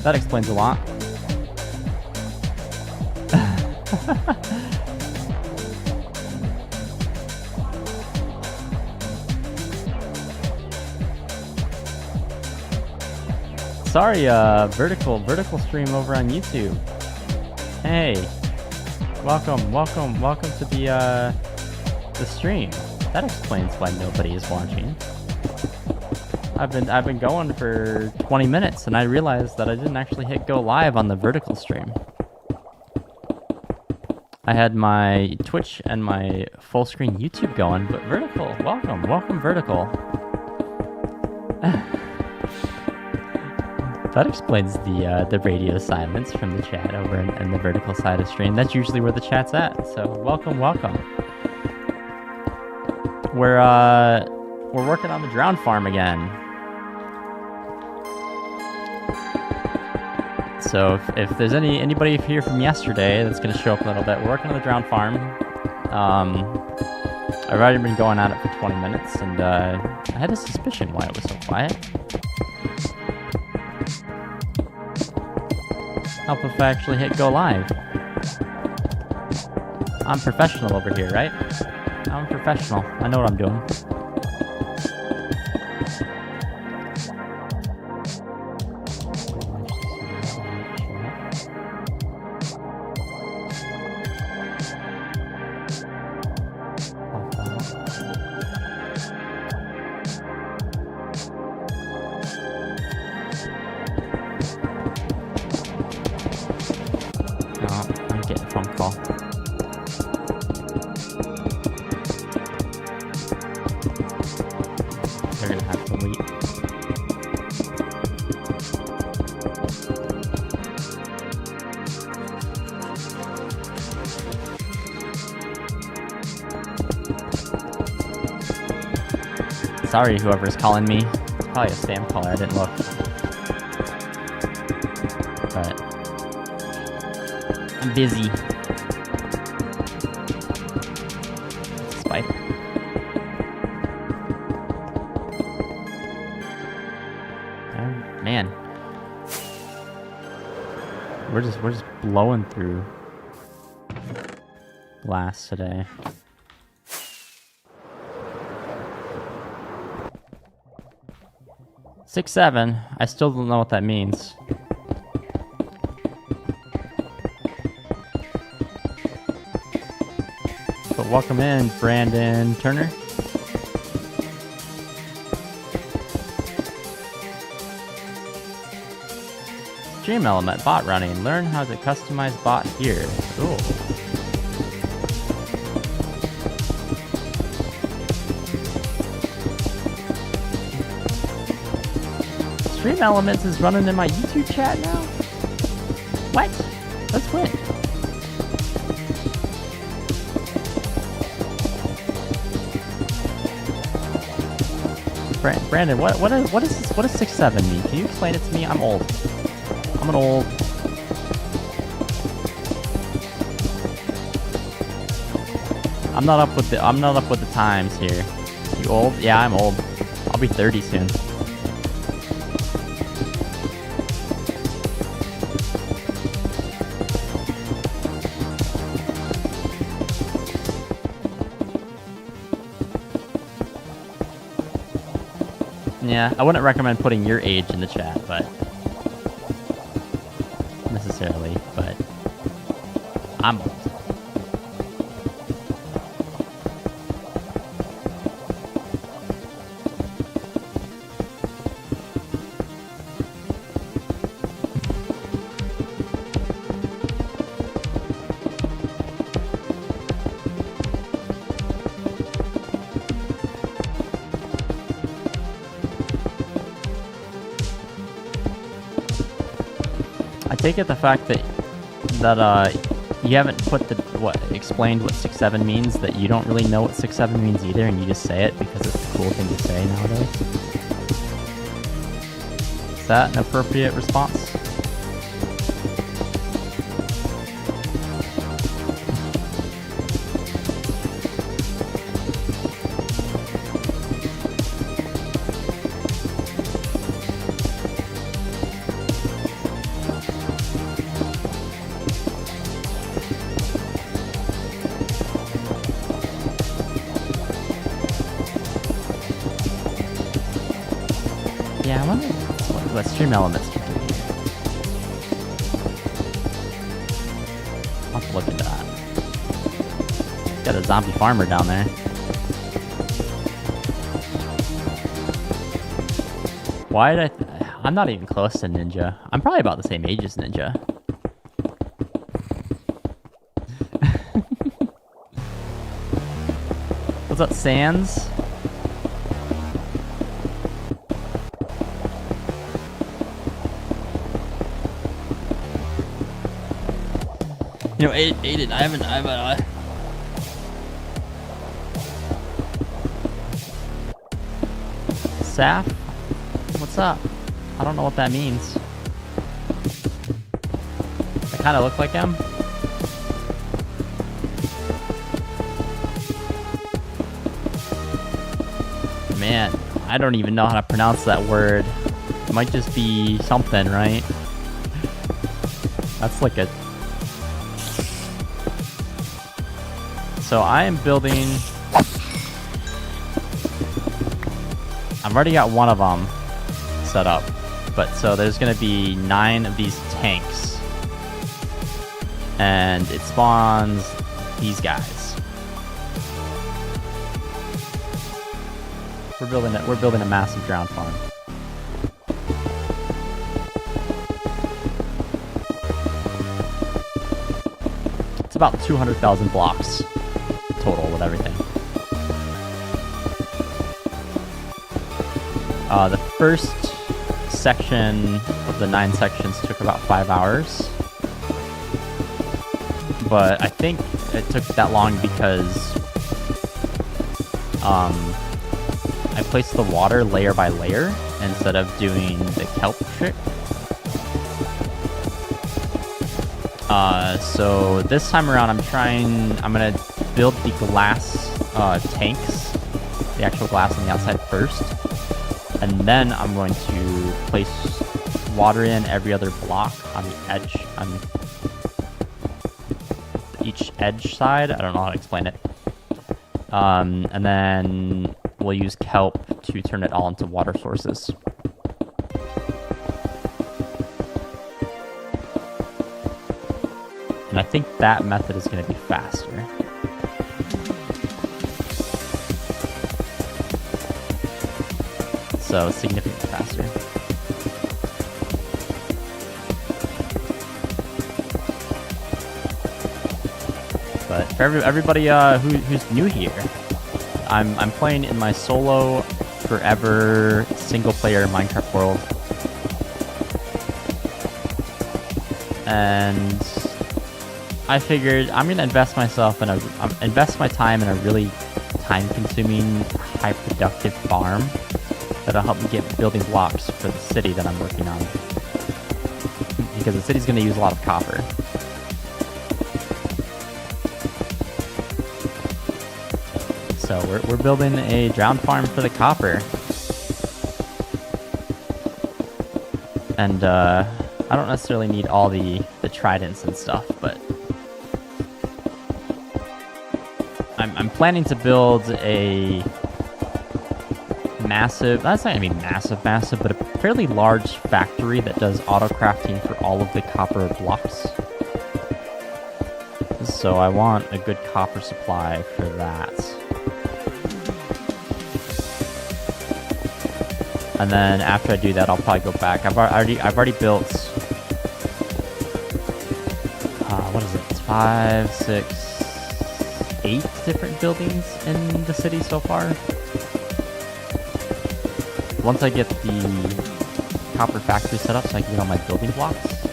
That explains a lot. Sorry, vertical stream over on YouTube. Hey, welcome to the stream. That explains why nobody is watching. I've been going for 20 minutes and I realized that I didn't actually hit go live on the vertical stream. I had my Twitch and my full screen YouTube going, but vertical, welcome vertical. That explains the radio silence from the chat over in the vertical side of stream. That's usually where the chat's at. So welcome. We're working on the drown farm again. So if there's anybody here from yesterday that's gonna show up a little bit, we're working on the drown farm. I've already been going at it for 20 minutes, and I had a suspicion why it was so quiet. Help if I actually hit go live. I'm professional over here, right? I'm professional. I know what I'm doing. Sorry, whoever's calling me. It's probably a spam caller, I didn't look. But I'm busy. Spike. Oh, man. We're just blowing through glass today. Six, 7. I still don't know what that means. But welcome in, Brandon Turner. Stream element bot running. Learn how to customize bot here. Cool. Stream Elements is running in my YouTube chat now? What? Let's win. Brandon, what does 6-7 mean? Can you explain it to me? I'm old. I'm an old. I'm not up with the times here. You old? Yeah, I'm old. I'll be 30 soon. Yeah, I wouldn't recommend putting your age in the chat, but necessarily, but I'm old. Take it the fact that you haven't explained what 6-7 means, that you don't really know what 6-7 means either, and you just say it because it's a cool thing to say nowadays. Is that an appropriate response? Yeah, I wonder what Stream Elements can do. I'll have to look into that. Got a zombie farmer down there. Why did I'm not even close to Ninja. I'm probably about the same age as Ninja. What's up, Sans? You know, Aiden, I haven't, Saf? What's up? I don't know what that means. I kind of look like him. Man, I don't even know how to pronounce that word. It might just be something, right? That's like a... So I am building... I've already got one of them set up. But so there's gonna be 9 of these tanks. And it spawns these guys. We're building a massive drowned farm. It's about 200,000 blocks total with everything. The first section of the 9 sections took about 5 hours. But I think it took that long because I placed the water layer by layer instead of doing the kelp trick. So this time around I'm gonna build the glass tanks, the actual glass on the outside first, and then I'm going to place water in every other block on the edge, on each edge side. I don't know how to explain it. And then we'll use kelp to turn it all into water sources. And I think that method is going to be faster. So significantly faster. But for everybody who's new here, I'm playing in my solo forever single player Minecraft world, and I figured I'm gonna invest my time in a really time-consuming, high-productive farm that'll help me get building blocks for the city that I'm working on, because the city's gonna use a lot of copper. So we're building a drowned farm for the copper. And I don't necessarily need all the tridents and stuff, but I'm planning to build a massive, that's not gonna be massive, but a fairly large factory that does auto crafting for all of the copper blocks. So I want a good copper supply for that. And then after I do that, I'll probably go back. I've already built, what is it? 5, 6, 8 different buildings in the city so far. Once I get the copper factory set up so I can get all my building blocks,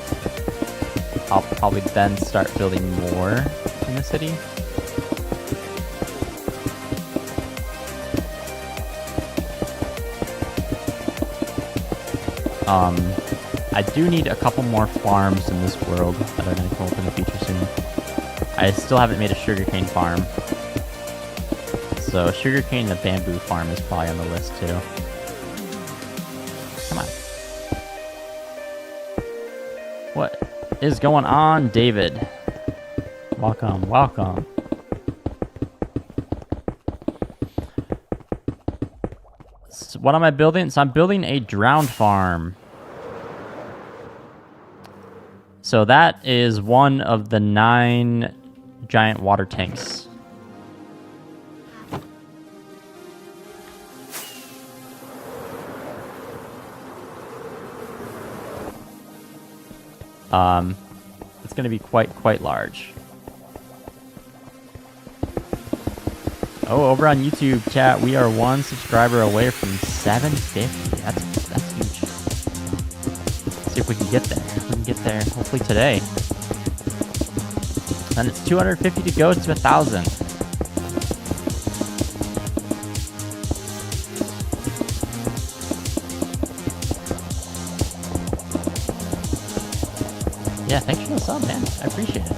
I'll probably then start building more in the city. I do need a couple more farms in this world that are going to come up in the future soon. I still haven't made a sugarcane farm. So sugarcane and a bamboo farm is probably on the list too. Come on. What is going on, David? Welcome, welcome. So what am I building? So I'm building a drowned farm. So that is one of the 9 giant water tanks. It's going to be quite large. Oh, over on YouTube chat, we are 1 subscriber away from 750. That's huge. Let's see if we can get there. We can get there hopefully today. And it's 250 to go to 1,000. Yeah, thanks for the sub, man. I appreciate it.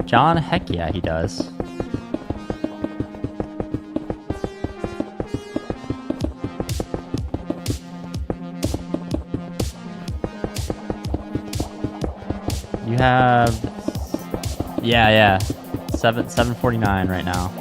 John, heck yeah, he does. You have, yeah, 749 right now.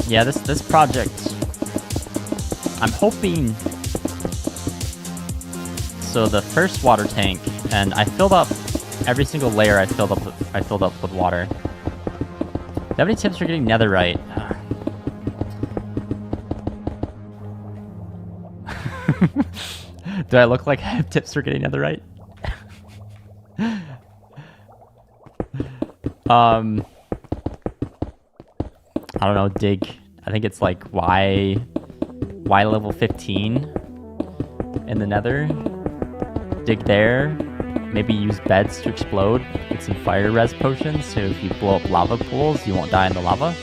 Yeah, this project, I'm hoping, so the first water tank, and I filled up every single layer I filled up with water. Do you have any tips for getting netherite? Do I look like I have tips for getting netherite? I don't know, dig. I think it's like Y level 15 in the nether. Dig there. Maybe use beds to explode. Get some fire res potions, so if you blow up lava pools, you won't die in the lava.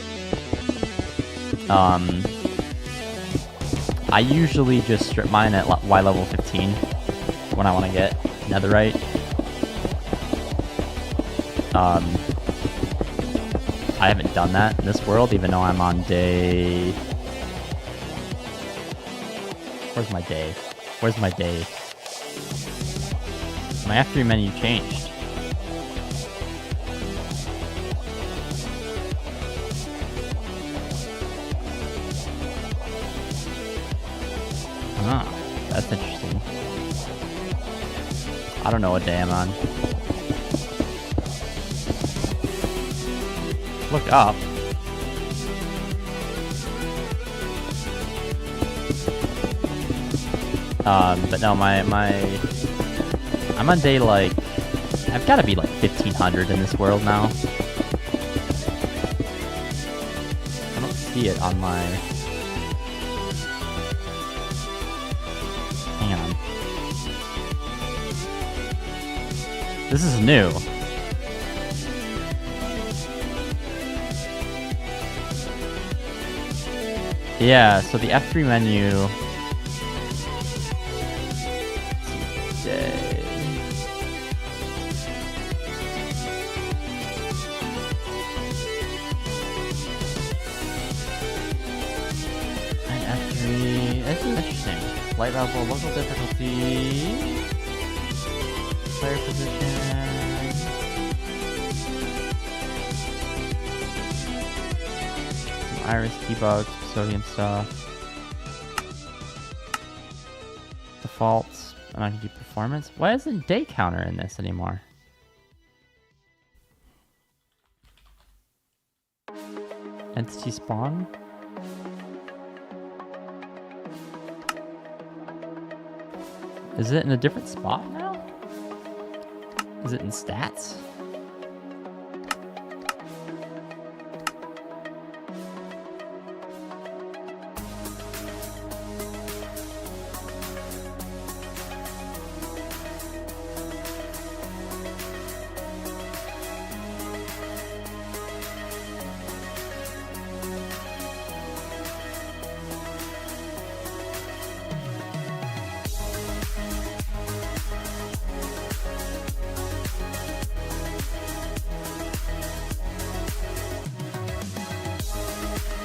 I usually just strip mine at Y level 15 when I want to get netherite. I haven't done that in this world, even though I'm on day... Where's my day? Where's my day? My F3 menu changed. Ah, that's interesting. I don't know what day I'm on. Look up. But no, I'm on day like, I've got to be like 1500 in this world now. I don't see it on my, hang on. This is new. Yeah, so the F3 menu. Day. And F3. This is interesting. Light level, local difficulty. Player position. Iris debug, sodium stuff. Defaults. I'm not gonna do performance. Why isn't day counter in this anymore? Entity spawn. Is it in a different spot now? Is it in stats?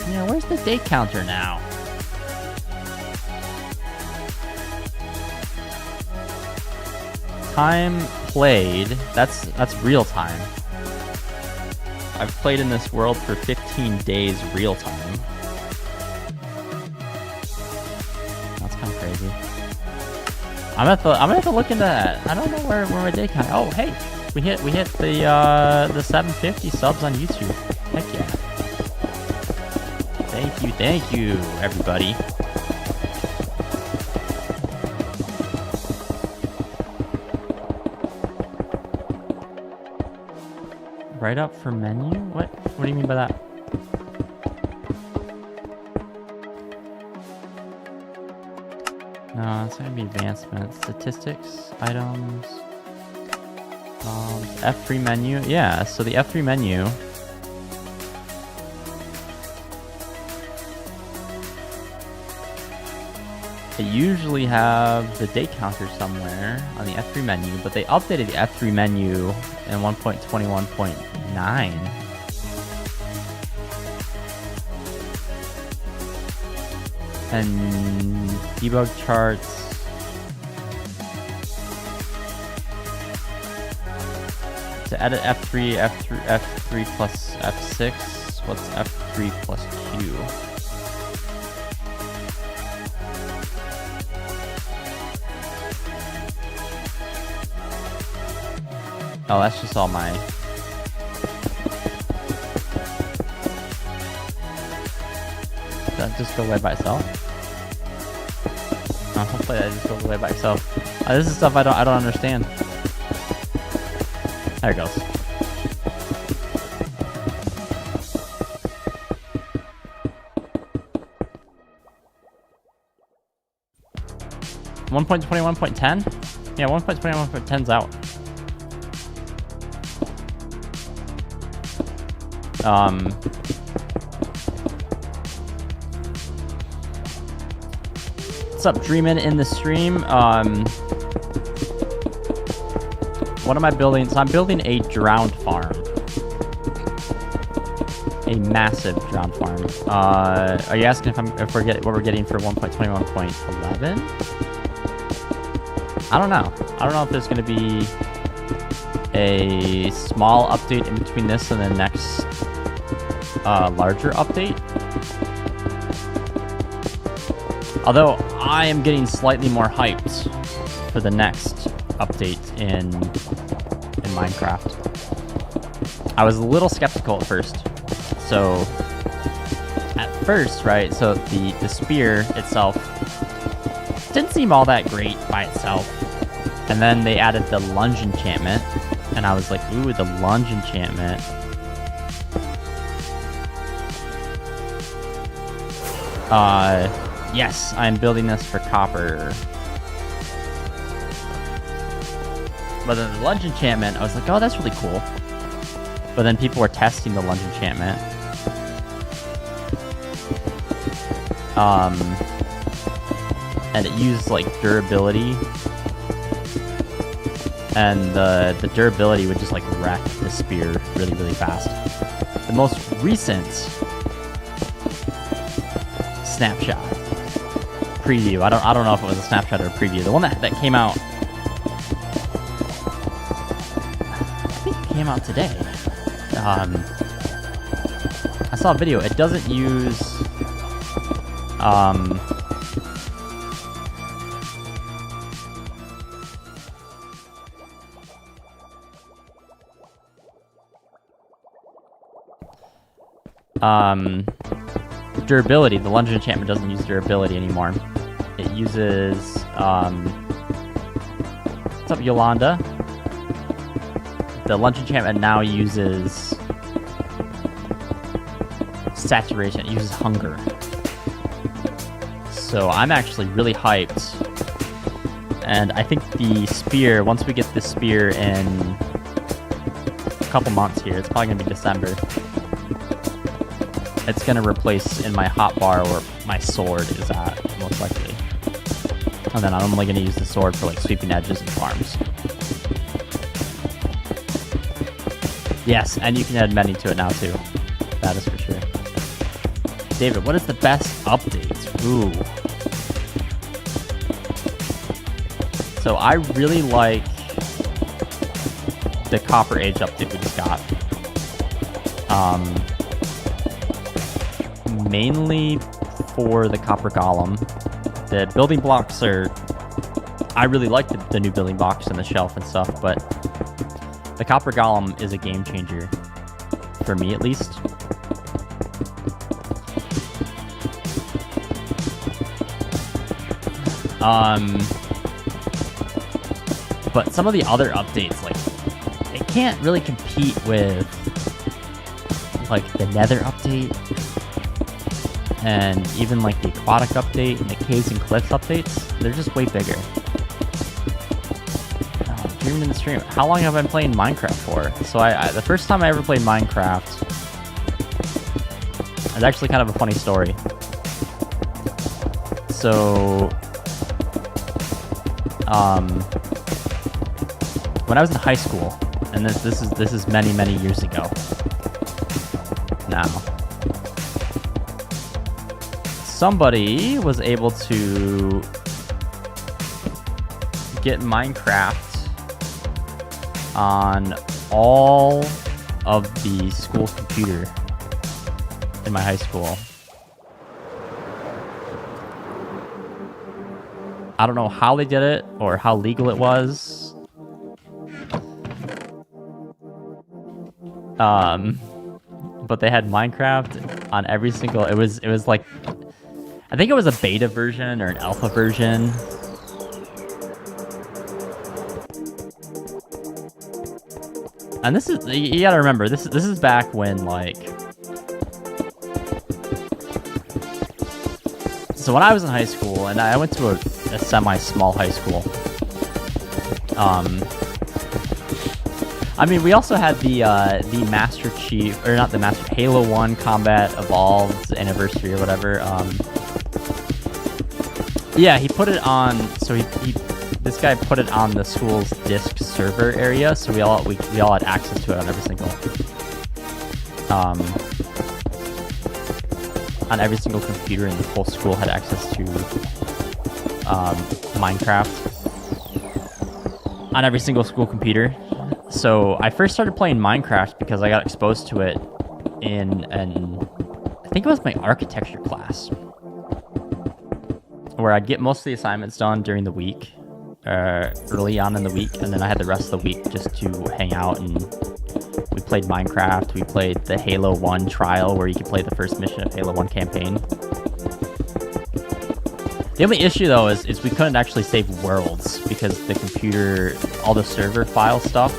Yeah, where's the day counter now? Time played. That's real time. I've played in this world for 15 days real time. That's kind of crazy. I'm gonna have to look into that. I don't know where my day count. Oh, hey, we hit the 750 subs on YouTube. Heck yeah! Thank you, everybody. Right up for menu? What do you mean by that? No, it's gonna be advancements, statistics, items, F3 menu. Yeah, so the F3 menu. They usually have the day counter somewhere on the F3 menu, but they updated the F3 menu in 1.21.9. And debug charts. To edit F3 plus F6, what's F3 plus Q? Oh, that's just all my... Does that just go away by itself? Oh, hopefully that just goes away by itself. This is stuff I don't understand. There it goes. .21.10? Yeah, 1.21.10's out. What's up, Dreamin' in the stream? What am I building? So I'm building a drowned farm. A massive drowned farm. Are you asking if what we're getting for 1.21.11? I don't know. I don't know if there's going to be a small update in between this and the next larger update. Although I am getting slightly more hyped for the next update in Minecraft. I was a little skeptical at first. So at first, right, so the spear itself didn't seem all that great by itself. And then they added the lunge enchantment, and I was like, ooh, the lunge enchantment. Yes, I'm building this for copper. But then the lunge enchantment, I was like, oh, that's really cool. But then people were testing the lunge enchantment. And it used like durability. And the durability would just like wreck the spear really, really fast. The most recent snapshot preview. I don't know if it was a snapshot or a preview. The one that came out, I think it came out today. I saw a video. It doesn't use durability. The lunge enchantment doesn't use durability anymore. It uses what's up, Yolanda? The lunge enchantment now uses saturation. It uses hunger. So I'm actually really hyped. And I think the spear, once we get the spear in a couple months here, it's probably gonna be December. It's gonna replace in my hotbar where my sword is at, most likely. And then I'm only gonna use the sword for like sweeping edges and farms. Yes, and you can add many to it now too. That is for sure. David, what is the best update? Ooh. So I really like the Copper Age update we just got. Mainly for the Copper Golem. The building blocks are... I really like the new building blocks and the shelf and stuff, but the Copper Golem is a game changer. For me, at least. But some of the other updates, like, they can't really compete with, like, the Nether update, and even, like, the Aquatic update and the Caves and Cliffs updates. They're just way bigger. Oh, dreaming in the stream. How long have I been playing Minecraft for? So the first time I ever played Minecraft, it's actually kind of a funny story. So, when I was in high school, and this is many years ago now, somebody was able to get Minecraft on all of the school computer in my high school. I don't know how they did it or how legal it was. But they had Minecraft on every single... It was like... I think it was a beta version or an alpha version. And this is... You gotta remember, this is back when, like... So when I was in high school, and I went to a semi-small high school. I mean, we also had the Master Chief, or not the Master, Halo 1 Combat Evolved Anniversary or whatever. Yeah, he put it on, so this guy put it on the school's disk server area, so we all had access to it on every single computer in the whole school had access to Minecraft on every single school computer. So I first started playing Minecraft because I got exposed to it in I think it was my architecture class, where I'd get most of the assignments done during the week, early on in the week, and then I had the rest of the week just to hang out, and we played Minecraft. We played the Halo 1 trial, where you could play the first mission of Halo 1 campaign. The only issue, though, is we couldn't actually save worlds because the computer, all the server file stuff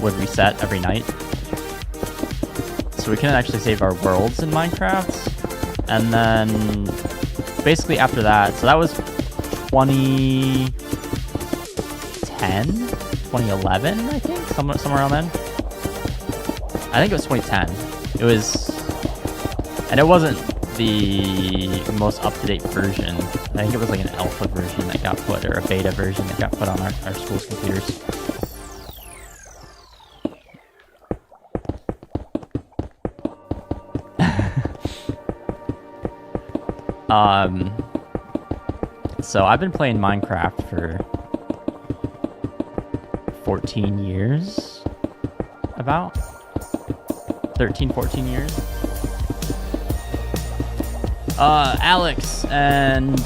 would reset every night. So we couldn't actually save our worlds in Minecraft. And then basically after that, so that was 2010, 2011, I think, somewhere around then. I think it was 2010. It was, and it wasn't the most up-to-date version. I think it was like an alpha version that got put, or a beta version that got put on our school's computers. So I've been playing Minecraft for 14 years, about 13, 14 years. Alex and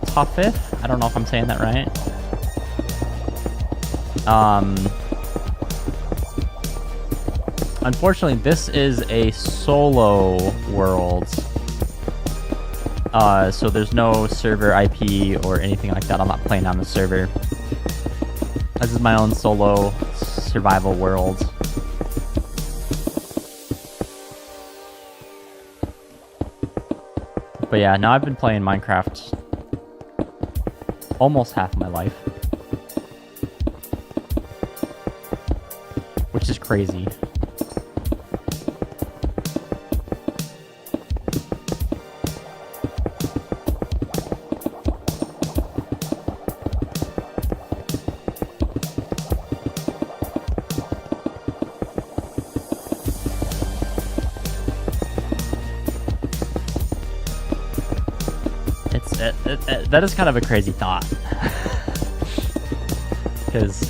Tuffith, I don't know if I'm saying that right. Unfortunately, this is a solo world. So there's no server IP or anything like that. I'm not playing on the server. This is my own solo survival world. But yeah, now I've been playing Minecraft almost half my life. Which is crazy. that is kind of a crazy thought. Because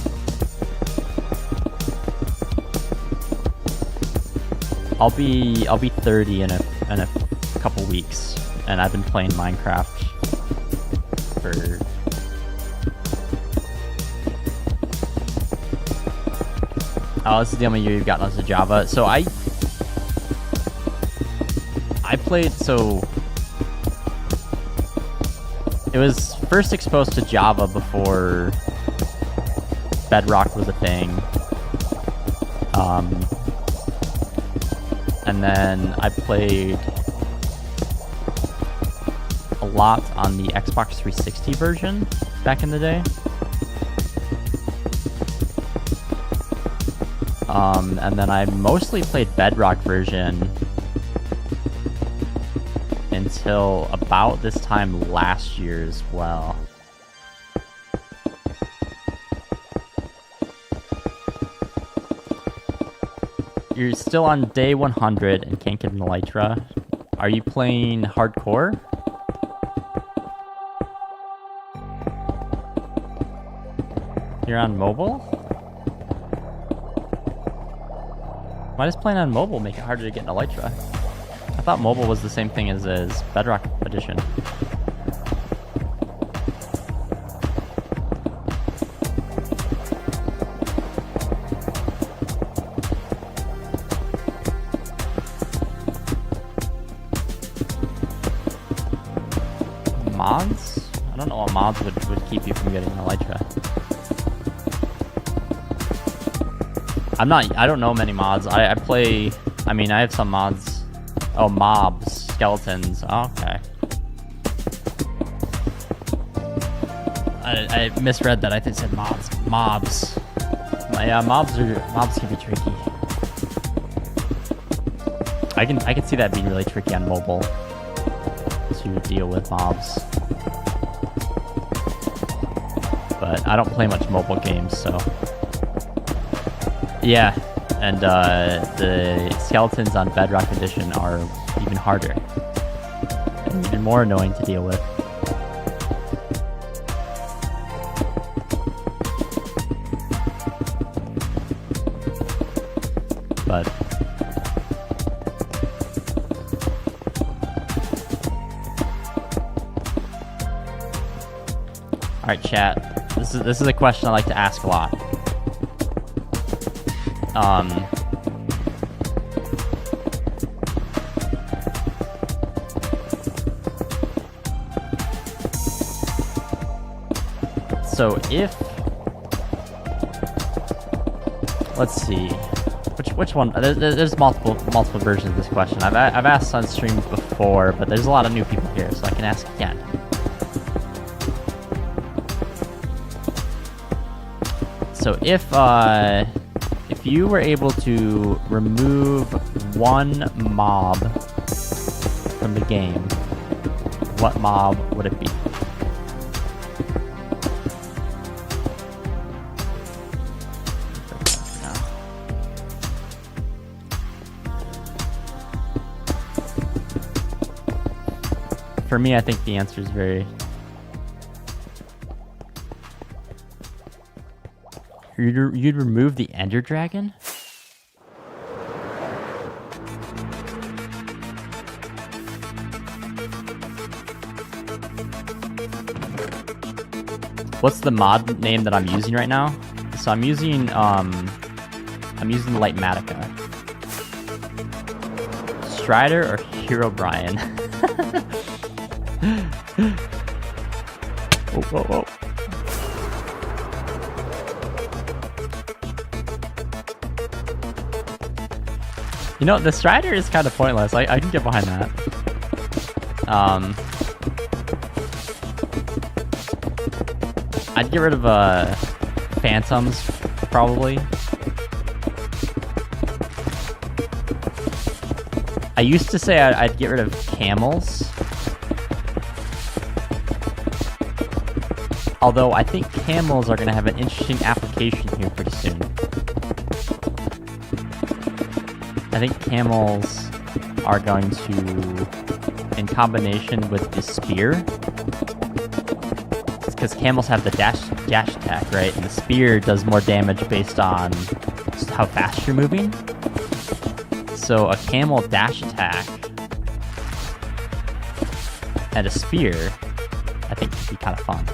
I'll be 30 in a couple weeks, and I've been playing Minecraft for this is the only year you've gotten us to Java. So I played, so it was first exposed to Java before Bedrock was a thing. And then I played a lot on the Xbox 360 version back in the day. And then I mostly played Bedrock version until about this time last year as well. You're still on day 100 and can't get an Elytra. Are you playing hardcore? You're on mobile? Why does playing on mobile make it harder to get an Elytra? I thought mobile was the same thing as Bedrock Edition. Mods? I don't know what mods would keep you from getting an Elytra. I don't know many mods. I have some mods. Oh, mobs, skeletons. Oh, okay. I misread that. I think it said mods. Mobs. Yeah, mobs can be tricky. I can see that being really tricky on mobile to deal with mobs. But I don't play much mobile games, so yeah. And the skeletons on Bedrock Edition are even harder and even more annoying to deal with. But all right, chat. This is a question I like to ask a lot. So if, let's see, which one? There's multiple versions of this question. I've asked on streams before, but there's a lot of new people here, so I can ask again. So if you were able to remove one mob from the game, what mob would it be? For me, I think the answer is very... You'd remove the Ender Dragon? What's the mod name that I'm using right now? So I'm using Lightmatica. Strider or Herobrine? Whoa. You know, the Strider is kind of pointless. I can get behind that. I'd get rid of Phantoms, probably. I used to say I'd get rid of Camels. Although I think Camels are going to have an interesting application here pretty soon. I think Camels are going to, in combination with the Spear, because camels have the dash attack, right? And the spear does more damage based on just how fast you're moving. So a camel dash attack and a spear, I think could be kind of fun.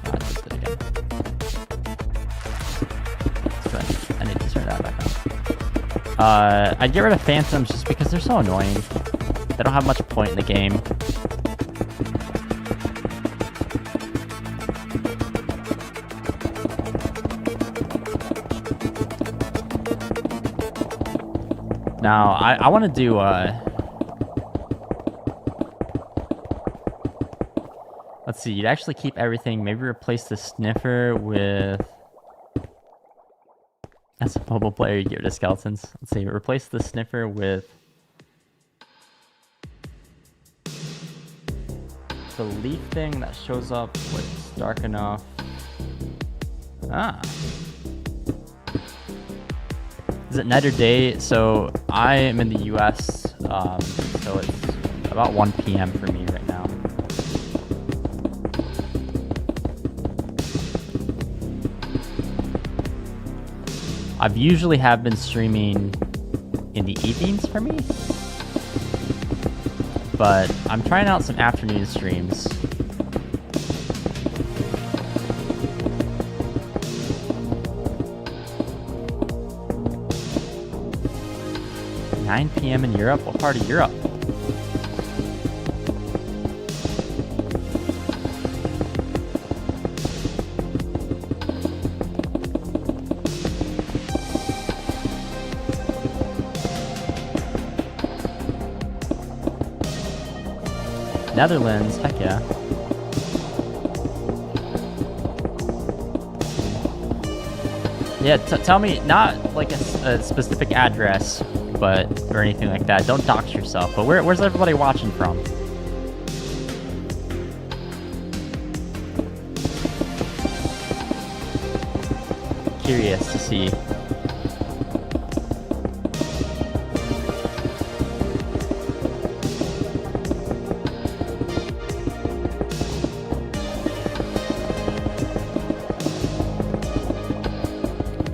I just did it again. So I need to turn that back on. I'd get rid of phantoms just because they're so annoying. They don't have much point in the game. Now, I want to do, let's see, you'd actually keep everything, maybe replace the sniffer with, as a mobile player, you get rid of skeletons. Let's see, replace the sniffer with the leaf thing that shows up when it's dark enough. Ah. Is it night or day? So I am in the US, so it's about 1 p.m. for me right now. I've usually have been streaming in the evenings for me, but I'm trying out some afternoon streams. (9 p.m. in Europe? What part of Europe? Netherlands, heck yeah. Yeah, tell me, not like a specific address, but, or anything like that. Don't dox yourself, but where's everybody watching from? Curious to see.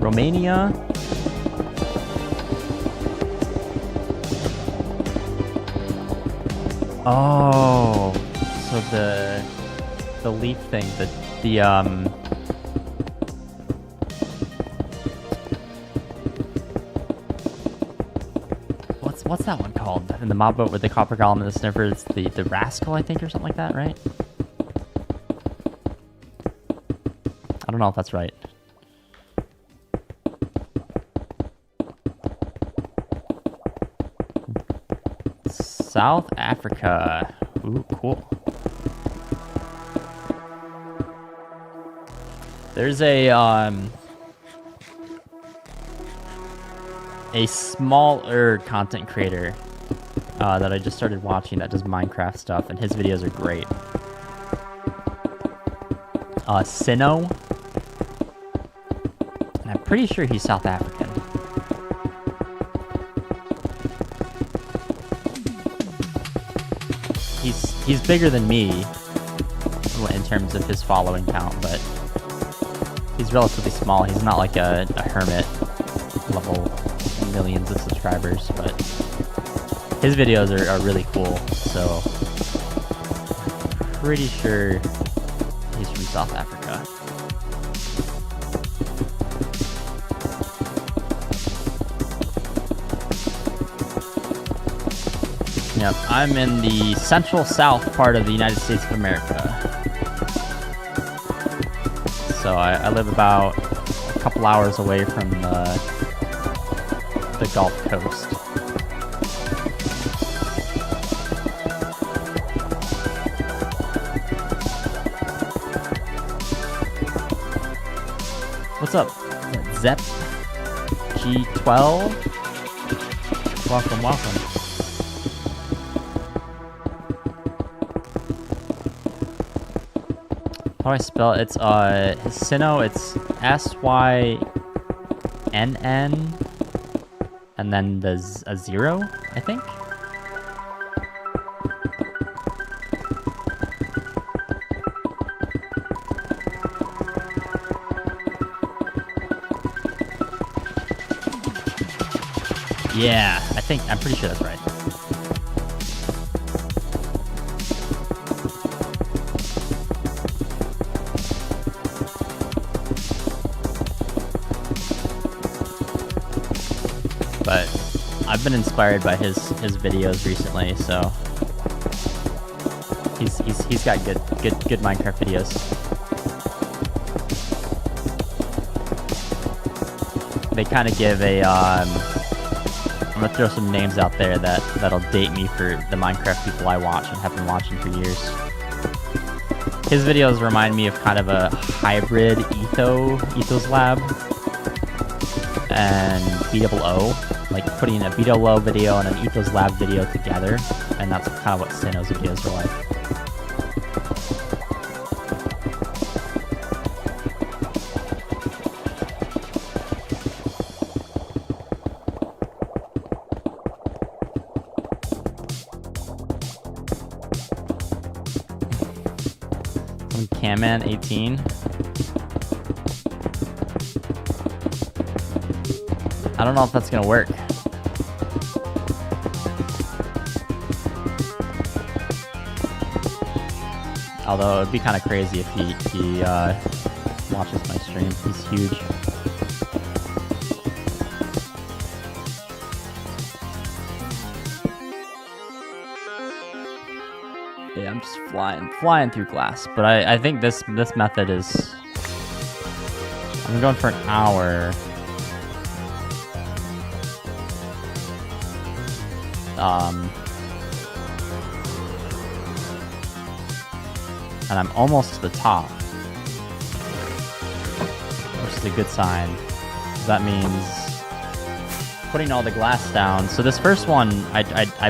Romania. Oh, so the leaf thing, the what's that one called? In the mob boat with the copper golem and the sniffer, it's the rascal, I think, or something like that, right? I don't know if that's right. South Africa. Ooh, cool. There's a smaller content creator that I just started watching that does Minecraft stuff, and his videos are great. Sinnoh. And I'm pretty sure he's South African. He's bigger than me in terms of his following count, but he's relatively small. He's not like a hermit level millions of subscribers, but his videos are really cool, so pretty sure he's from South Africa. Yep, I'm in the central south part of the United States of America. So I live about a couple hours away from the Gulf Coast. What's up, Zep G12? Welcome, welcome. How do I spell it? It's Sinnoh, it's S-Y-N-N and then there's a 0, I think. Yeah, I'm pretty sure that's right. But I've been inspired by his videos recently, so he's got good Minecraft videos. They kind of give a I'm gonna throw some names out there that'll date me for the Minecraft people I watch and have been watching for years. His videos remind me of kind of a hybrid Ethos Lab and BOO, like putting a BOO video and an Ethos Lab video together, and that's kind of what Sino's videos are like. Camman 18. I don't know if that's gonna work. Although it'd be kind of crazy if he watches my stream. He's huge. Yeah, I'm just flying through glass. But I think this method is. I'm going for an hour. And I'm almost to the top, which is a good sign. That means putting all the glass down. So this first one, I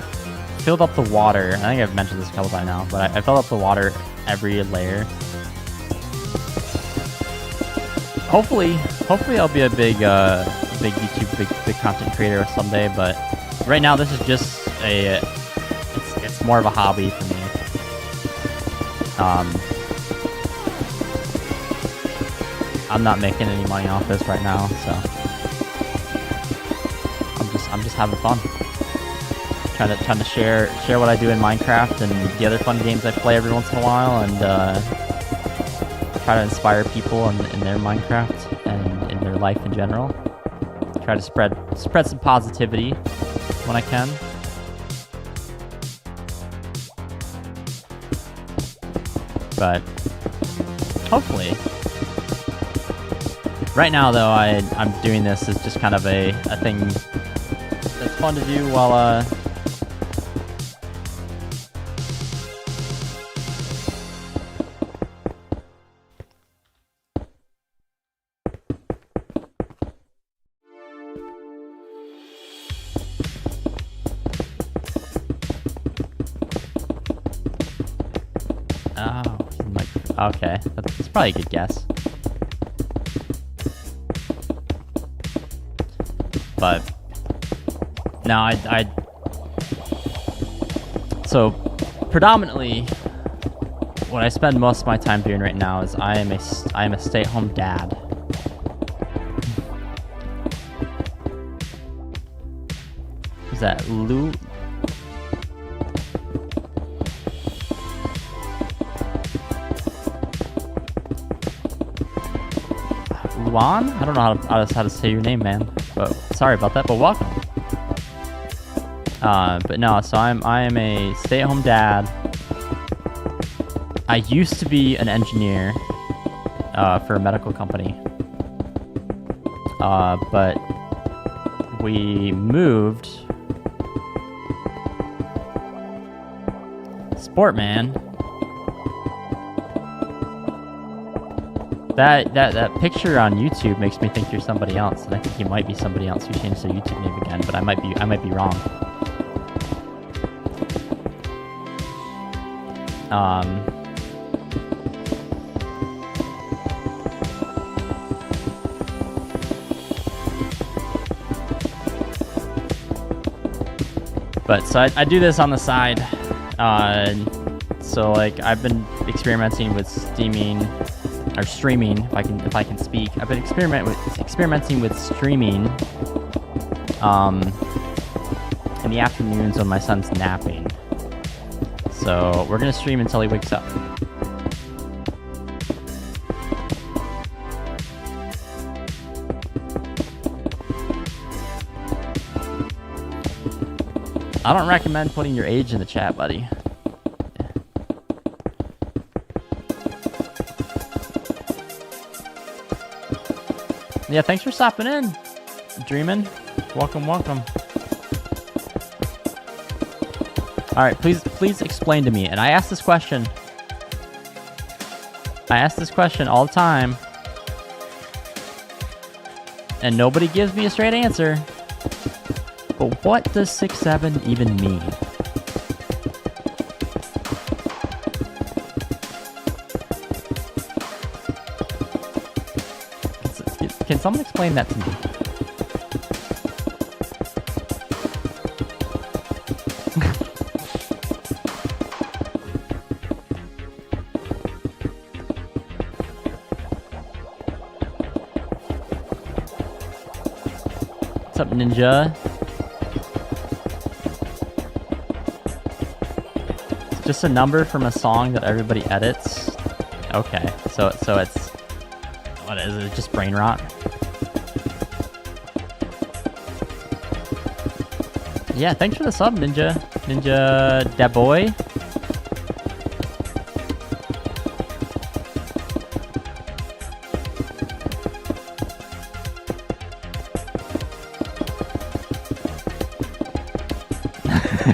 filled up the water. I think I've mentioned this a couple times now, but I filled up the water every layer. Hopefully I'll be a big YouTube, big content creator someday. But right now, this is just it's more of a hobby for me. I'm not making any money off this right now, so I'm just having fun. Trying to share what I do in Minecraft and the other fun games I play every once in a while, and try to inspire people in their Minecraft and in their life in general. Try to spread some positivity when I can. But hopefully, right now though, I'm doing this as just kind of a thing that's fun to do while okay, that's probably a good guess. But no, so predominantly what I spend most of my time doing right now is I am a stay-at-home dad. Is that Lou? Luan? I don't know how to say your name, man. But sorry about that. But welcome. But no, so I am a stay-at-home dad. I used to be an engineer for a medical company. But we moved. Sportman. That picture on YouTube makes me think you're somebody else, and I think you might be somebody else who changed their YouTube name again, but I might be wrong. But so I do this on the side. So like I've been experimenting with streaming, if I can speak. I've been experimenting with streaming in the afternoons when my son's napping. So we're gonna stream until he wakes up. I don't recommend putting your age in the chat, buddy. Yeah, thanks for stopping in, Dreamin'. Welcome, welcome. All right, please explain to me. And I ask this question. I ask this question all the time, and nobody gives me a straight answer. But what does 6'7" even mean? Can someone explain that to me? What's up, Ninja? It's just a number from a song that everybody edits. Okay, so it's, what is it? Just brain rot? Yeah, thanks for the sub, Ninja. Ninja Daboy.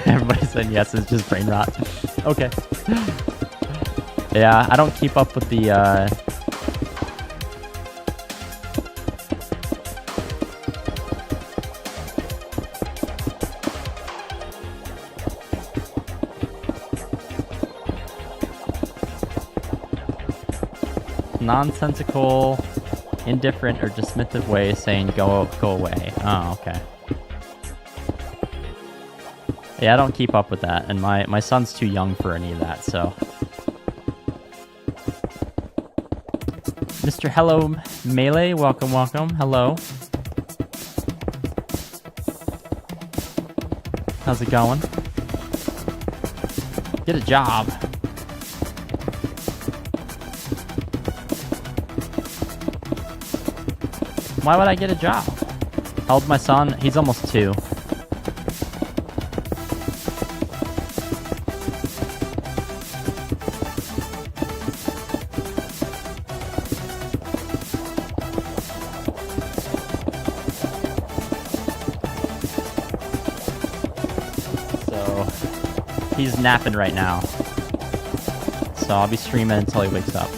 Everybody said yes, it's just brain rot. Okay. Yeah, I don't keep up with the, nonsensical, indifferent, or dismissive way saying go away. Oh, okay. Yeah, I don't keep up with that, and my son's too young for any of that, so. Mr. Hello Melee, welcome, welcome. Hello. How's it going? Get a job. Why would I get a job? How old's my son? He's almost 2. So, he's napping right now. So I'll be streaming until he wakes up.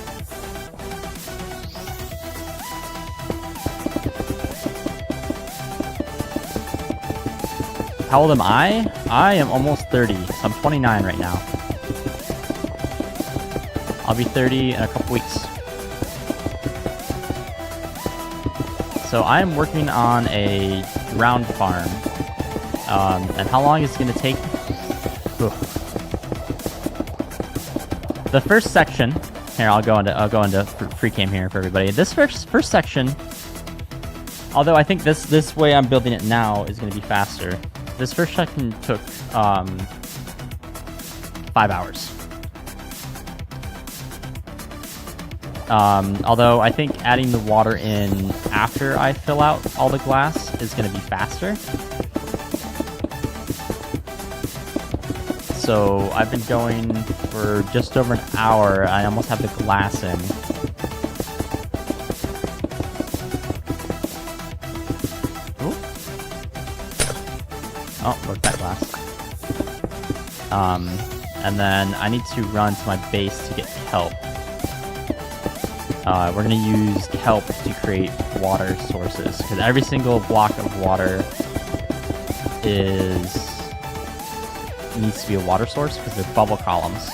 How old am I? I am almost 30, so I'm 29 right now. I'll be 30 in a couple weeks. So I'm working on a ground farm. And how long is it going to take? Ugh. The first section, here I'll go into free cam here for everybody. This first section, although I think this way I'm building it now is going to be faster. This first section took 5 hours. Although I think adding the water in after I fill out all the glass is going to be faster. So I've been going for just over an hour. I almost have the glass in. Oh, broke that glass. And then I need to run to my base to get kelp. We're gonna use kelp to create water sources, because every single block of water needs to be a water source, because they're bubble columns.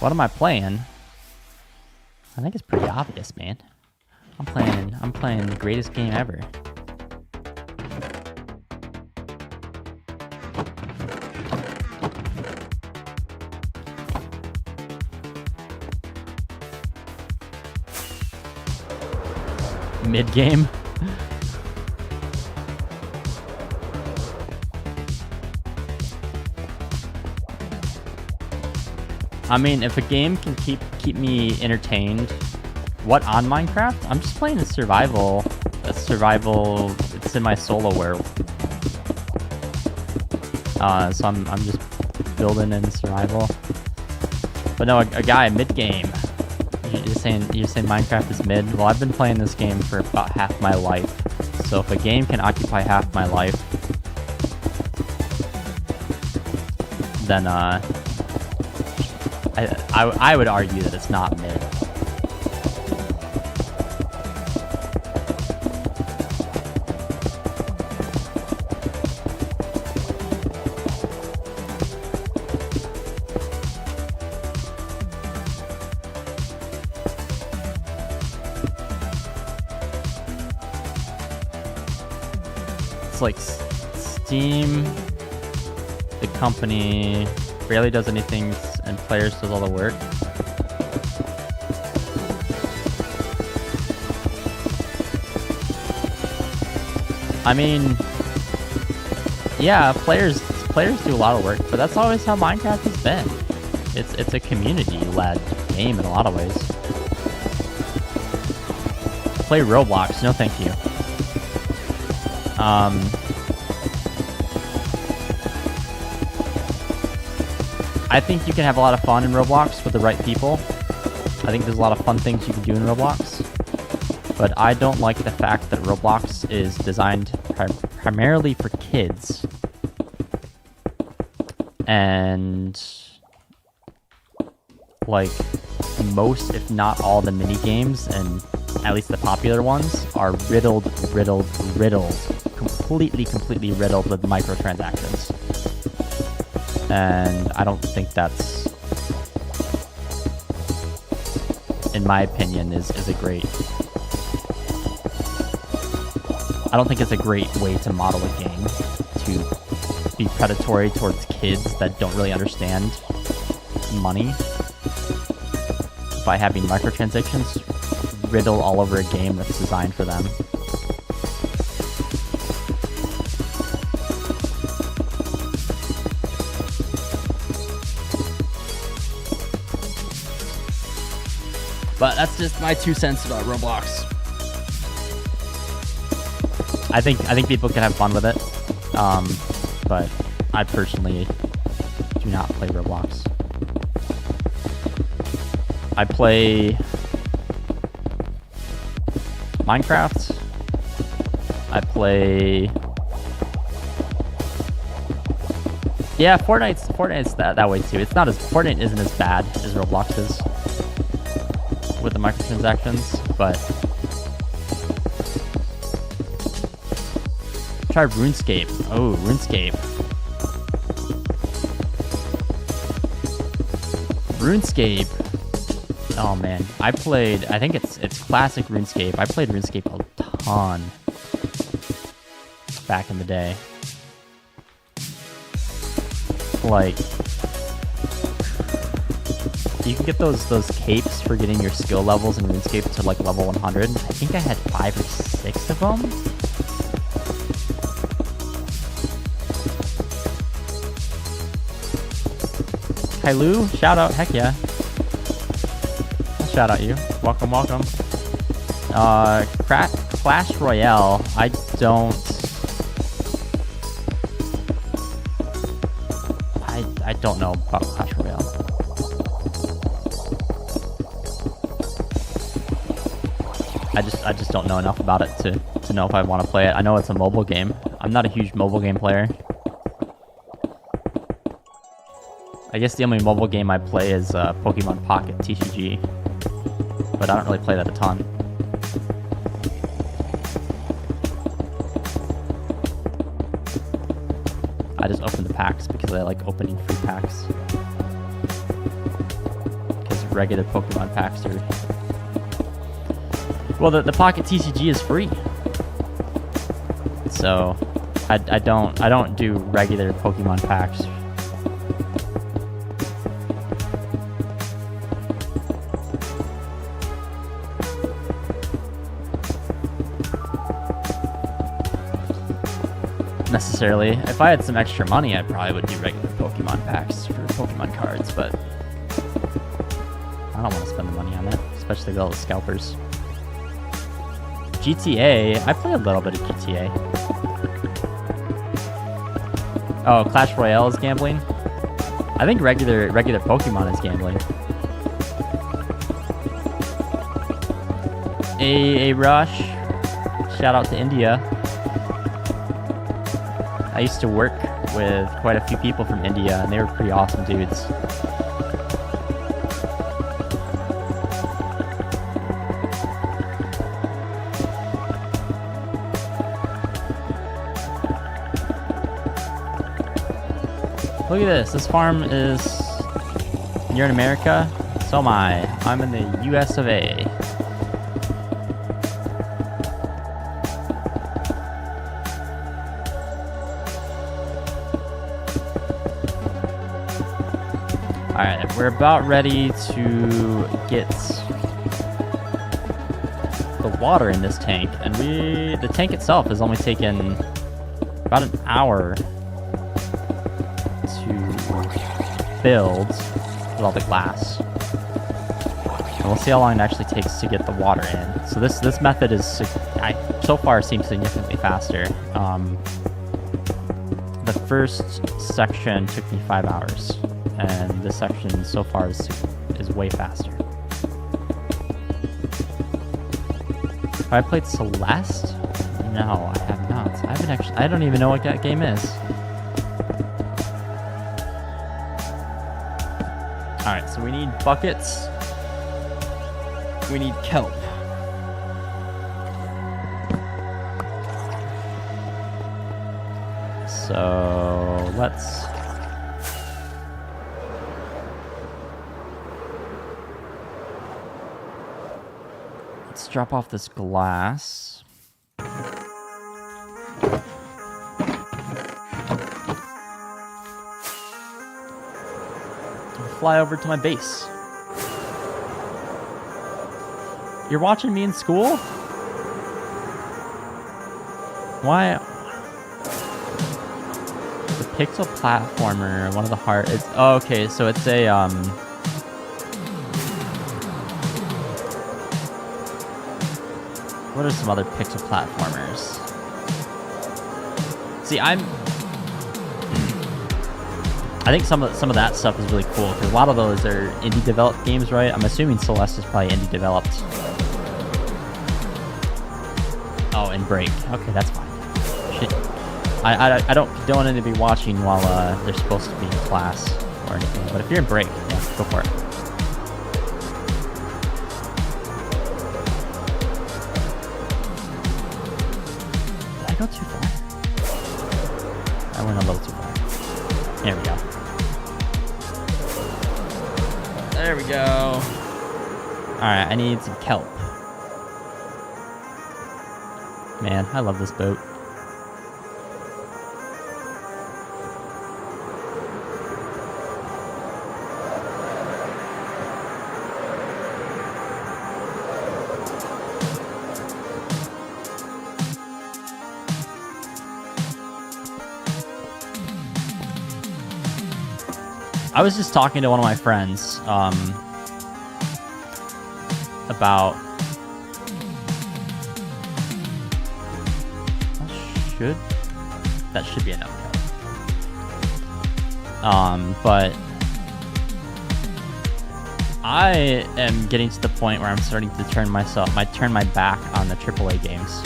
What am I playing? I think it's pretty obvious, man. I'm playing the greatest game ever. Mid-game. I mean, if a game can keep me entertained, what on Minecraft? I'm just playing a survival. It's in my solo world. So I'm just building in survival. But no, a guy mid-game. You're saying Minecraft is mid? Well, I've been playing this game for about half my life. So if a game can occupy half my life, then I would argue that it's not mid. It's like Steam, the company, barely does anything, and Players does all the work. I mean, yeah, players do a lot of work, but that's always how Minecraft has been. It's a community-led game in a lot of ways. Play Roblox, no thank you. I think you can have a lot of fun in Roblox with the right people. I think there's a lot of fun things you can do in Roblox. But I don't like the fact that Roblox is designed primarily for kids. And like most, if not all, the mini games, and at least the popular ones, are riddled, completely riddled with microtransactions. And I don't think that's, in my opinion, is a great... I don't think it's a great way to model a game, to be predatory towards kids that don't really understand money by having microtransactions riddle all over a game that's designed for them. But that's just my 2 cents about Roblox. I think people can have fun with it, but I personally do not play Roblox. I play Minecraft. I play... Yeah, Fortnite's that way too. It's not as... Fortnite isn't as bad as Roblox is with the microtransactions, but... Try RuneScape. Oh, RuneScape. RuneScape. Oh man, I think it's classic RuneScape. I played RuneScape a ton back in the day. Like, you can get those capes for getting your skill levels in RuneScape to like level 100. I think I had 5 or 6 of them. Kailu, shout out, heck yeah. I'll shout out you. Welcome. Clash Royale, I don't know about Clash Royale. I just don't know enough about it to know if I want to play it. I know it's a mobile game. I'm not a huge mobile game player. I guess the only mobile game I play is Pokemon Pocket TCG, but I don't really play that a ton. I just open the packs because I like opening free packs. Because regular Pokemon packs are... Well, the Pocket TCG is free. So, I don't do regular Pokemon packs. necessarily. If I had some extra money, I probably would do regular Pokemon packs for Pokemon cards, but I don't want to spend the money on that, especially with all the scalpers. GTA, I play a little bit of GTA. Oh, Clash Royale is gambling? I think regular Pokemon is gambling. A Rush, shout out to India. I used to work with quite a few people from India, and they were pretty awesome dudes. Look at this. This farm is... You're in America? So am I. I'm in the US of A. Alright, we're about ready to get the water in this tank. And the tank itself has only taken about an hour to build with all the glass. And we'll see how long it actually takes to get the water in. So this method is so far seems significantly faster. The first section took me 5 hours, and this section so far is way faster. Have I played Celeste? No, I have not. I don't even know what that game is. Alright, so we need buckets. We need kelp. So let's drop off this glass. Fly over to my base. You're watching me in school? Why? The pixel platformer, one of the hard. It's oh, okay. So it's a What are some other pixel platformers? See, I think some of that stuff is really cool because a lot of those are indie developed games, right? I'm assuming Celeste is probably indie developed. Oh, and Break. Okay, that's fine. Shit. I don't want them to be watching while they're supposed to be in class or anything. But if you're in Break, yeah, go for it. Did I go too far? I went a little too far. There we go. There we go. Alright, I need some kelp. Man, I love this boat. I was just talking to one of my friends about that should be enough. But I am getting to the point where I'm starting to turn my back on the AAA games.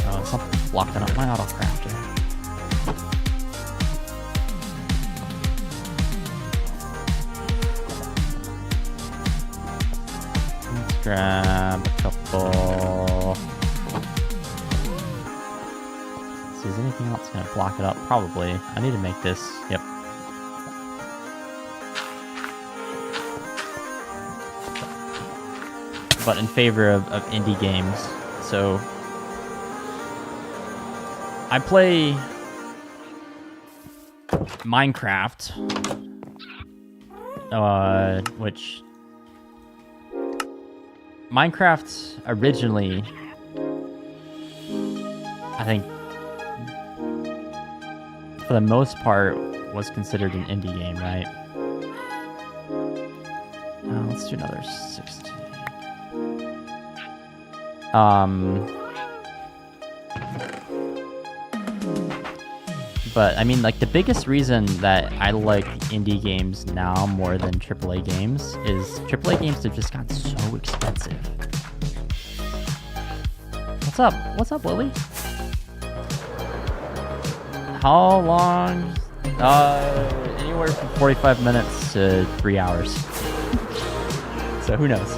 Oh, something's blocking up my autocrafter. Grab a couple. Let's see, is anything else gonna block it up? Probably. I need to make this. Yep. But in favor of indie games. So I play Minecraft, which Minecraft originally I think for the most part was considered an indie game, right? Let's do another 16. But I mean, like, the biggest reason that I like indie games now more than AAA games is AAA games have just gotten so expensive. What's up? What's up, Lily? How long? Anywhere from 45 minutes to 3 hours. So who knows?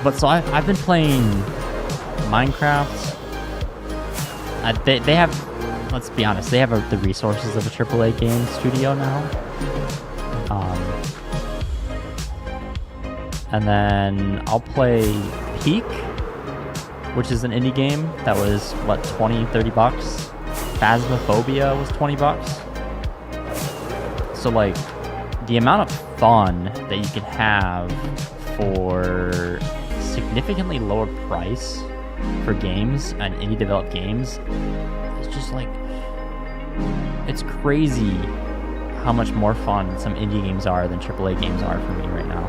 But so I've been playing Minecraft. They have, let's be honest, they have the resources of a AAA game studio now. And then I'll play Peak, which is an indie game that was, what, 20, 30 bucks? Phasmophobia was 20 bucks. So, like, the amount of fun that you can have for significantly lower price for games and indie developed games is just like, it's crazy how much more fun some indie games are than AAA games are for me right now.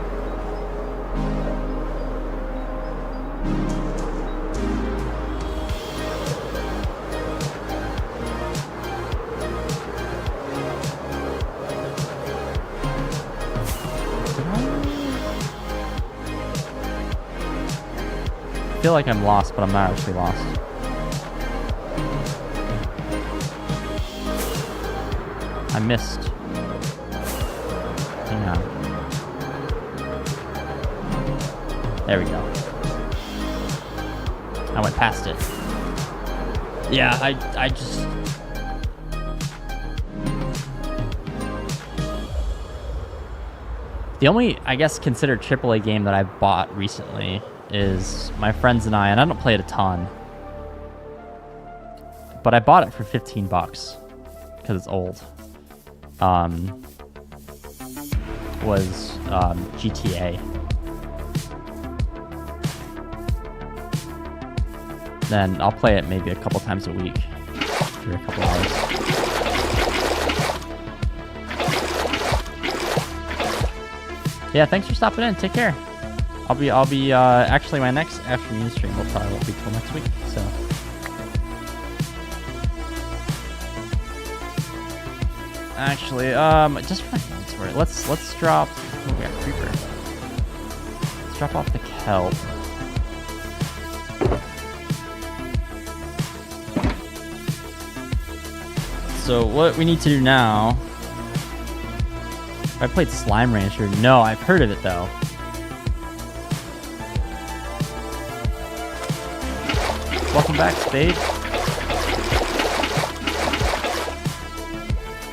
I feel like I'm lost, but I'm not actually lost. I missed. Hang on. There we go. I went past it. Yeah, I just... The only, I guess, considered AAA game that I've bought recently is my friends and I don't play it a ton, but I bought it for 15 bucks because it's old. Was GTA. Then I'll play it maybe a couple times a week for a couple hours. Yeah, thanks for stopping in. Take care. I'll be actually, my next afternoon stream will probably won't be till next week, so. Actually, just for my inventory, let's drop, oh, we got Creeper. Let's drop off the kelp. So what we need to do now, I played Slime Rancher. No, I've heard of it though. Welcome back, Spade.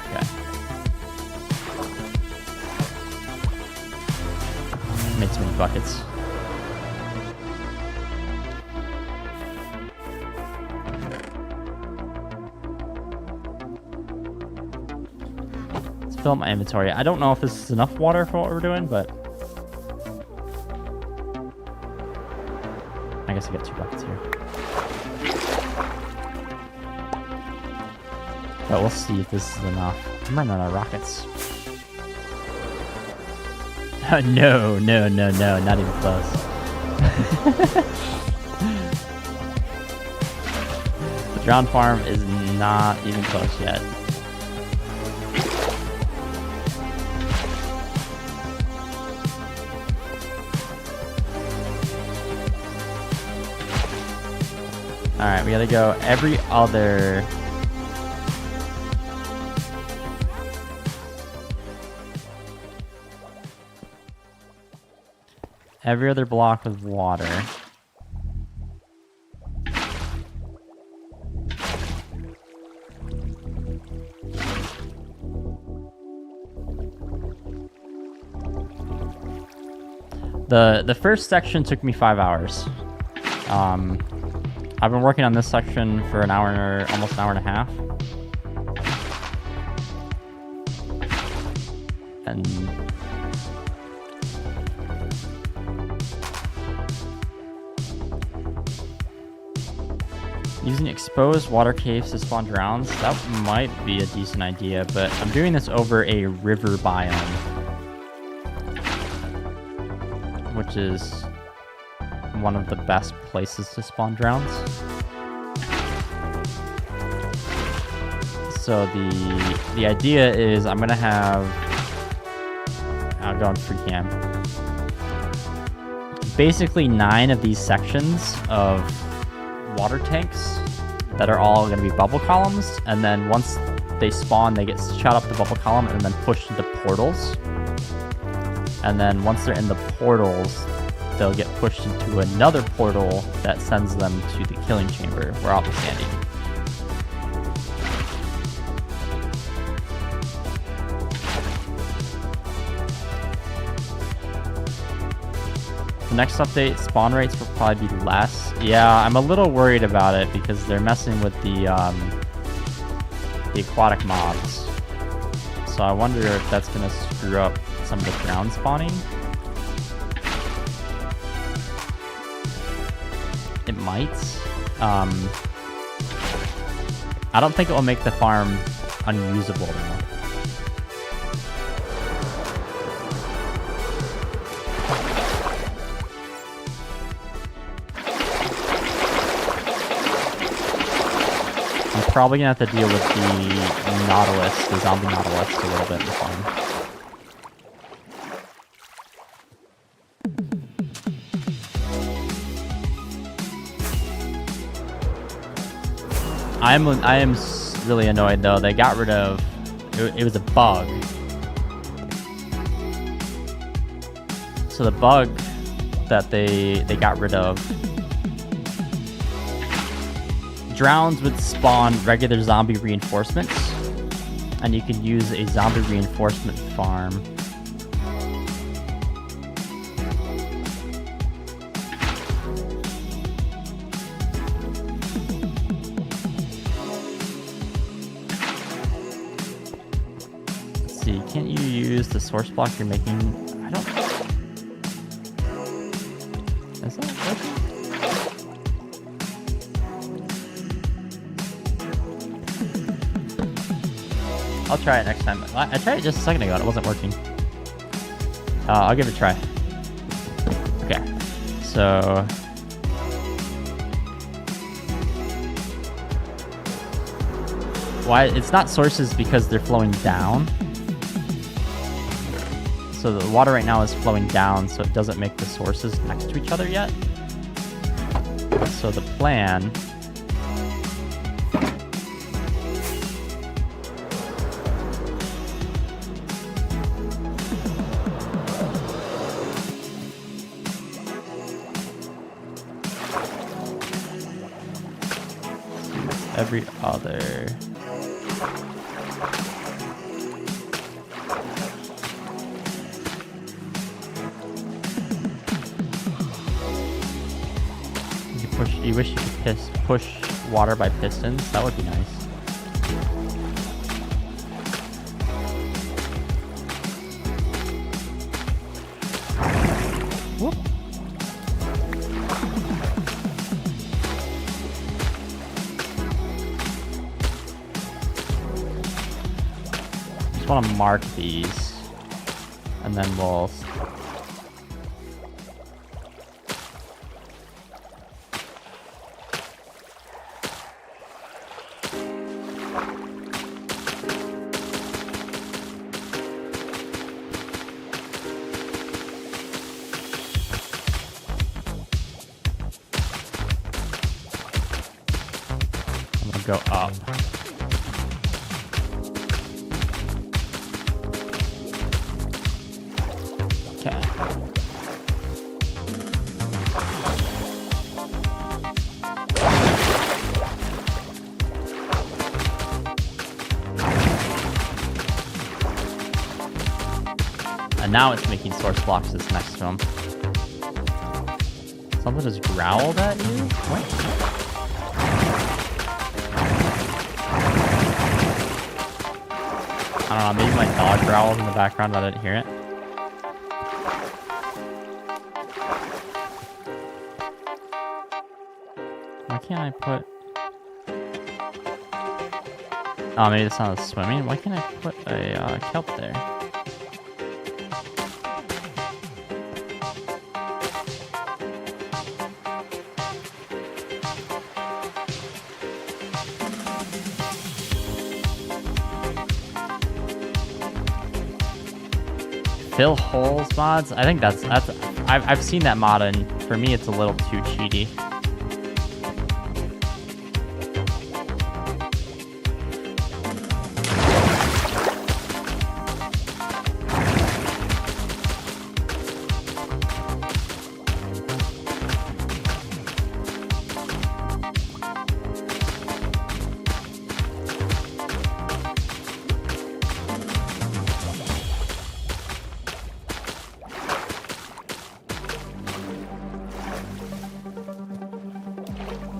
Okay. Made too many buckets. Let's fill up my inventory. I don't know if this is enough water for what we're doing, but I guess I got 2 buckets here. But we'll see if this is enough. I'm running out of rockets. No, not even close. The drown farm is not even close yet. Alright, we gotta go every other... Every other block with water. The first section took me 5 hours. I've been working on this section for an hour, almost an hour and a half. And Using exposed water caves to spawn drowns, that might be a decent idea, but I'm doing this over a river biome, which is one of the best places to spawn drowns. So the idea is I'm gonna have, I'll go in freehand, basically 9 of these sections of water tanks that are all going to be bubble columns, and then once they spawn they get shot up the bubble column and then pushed into portals, and then once they're in the portals they'll get pushed into another portal that sends them to the killing chamber where I'll be standing. Next update, spawn rates will probably be less. Yeah, I'm a little worried about it because they're messing with the aquatic mobs. So I wonder if that's gonna screw up some of the ground spawning. It might. I don't think it will make the farm unusable though. Probably gonna have to deal with the Nautilus, the zombie Nautilus, a little bit in the farm. I am really annoyed though. They got rid of it was a bug. So the bug that they got rid of. Drowns would spawn regular zombie reinforcements, and you can use a zombie reinforcement farm. Let's see, can't you use the source block you're making? I don't... Is that working? I'll try it next time. I tried it just a second ago and it wasn't working. I'll give it a try. Okay, so... Why it's not sources because they're flowing down. So the water right now is flowing down, so it doesn't make the sources next to each other yet. So the plan... every other. You wish you could push water by pistons? That would be nice. Whoop. Just want to mark these, and then we'll. Go up. Okay. And now it's making source blocks that's next to him. Something just growled at you? What? I don't know, maybe my dog growled in the background, but I didn't hear it. Why can't I put... Oh, maybe it's not swimming. Why can't I put a kelp there? Fill holes mods? I think that's I've seen that mod, and for me it's a little too cheaty.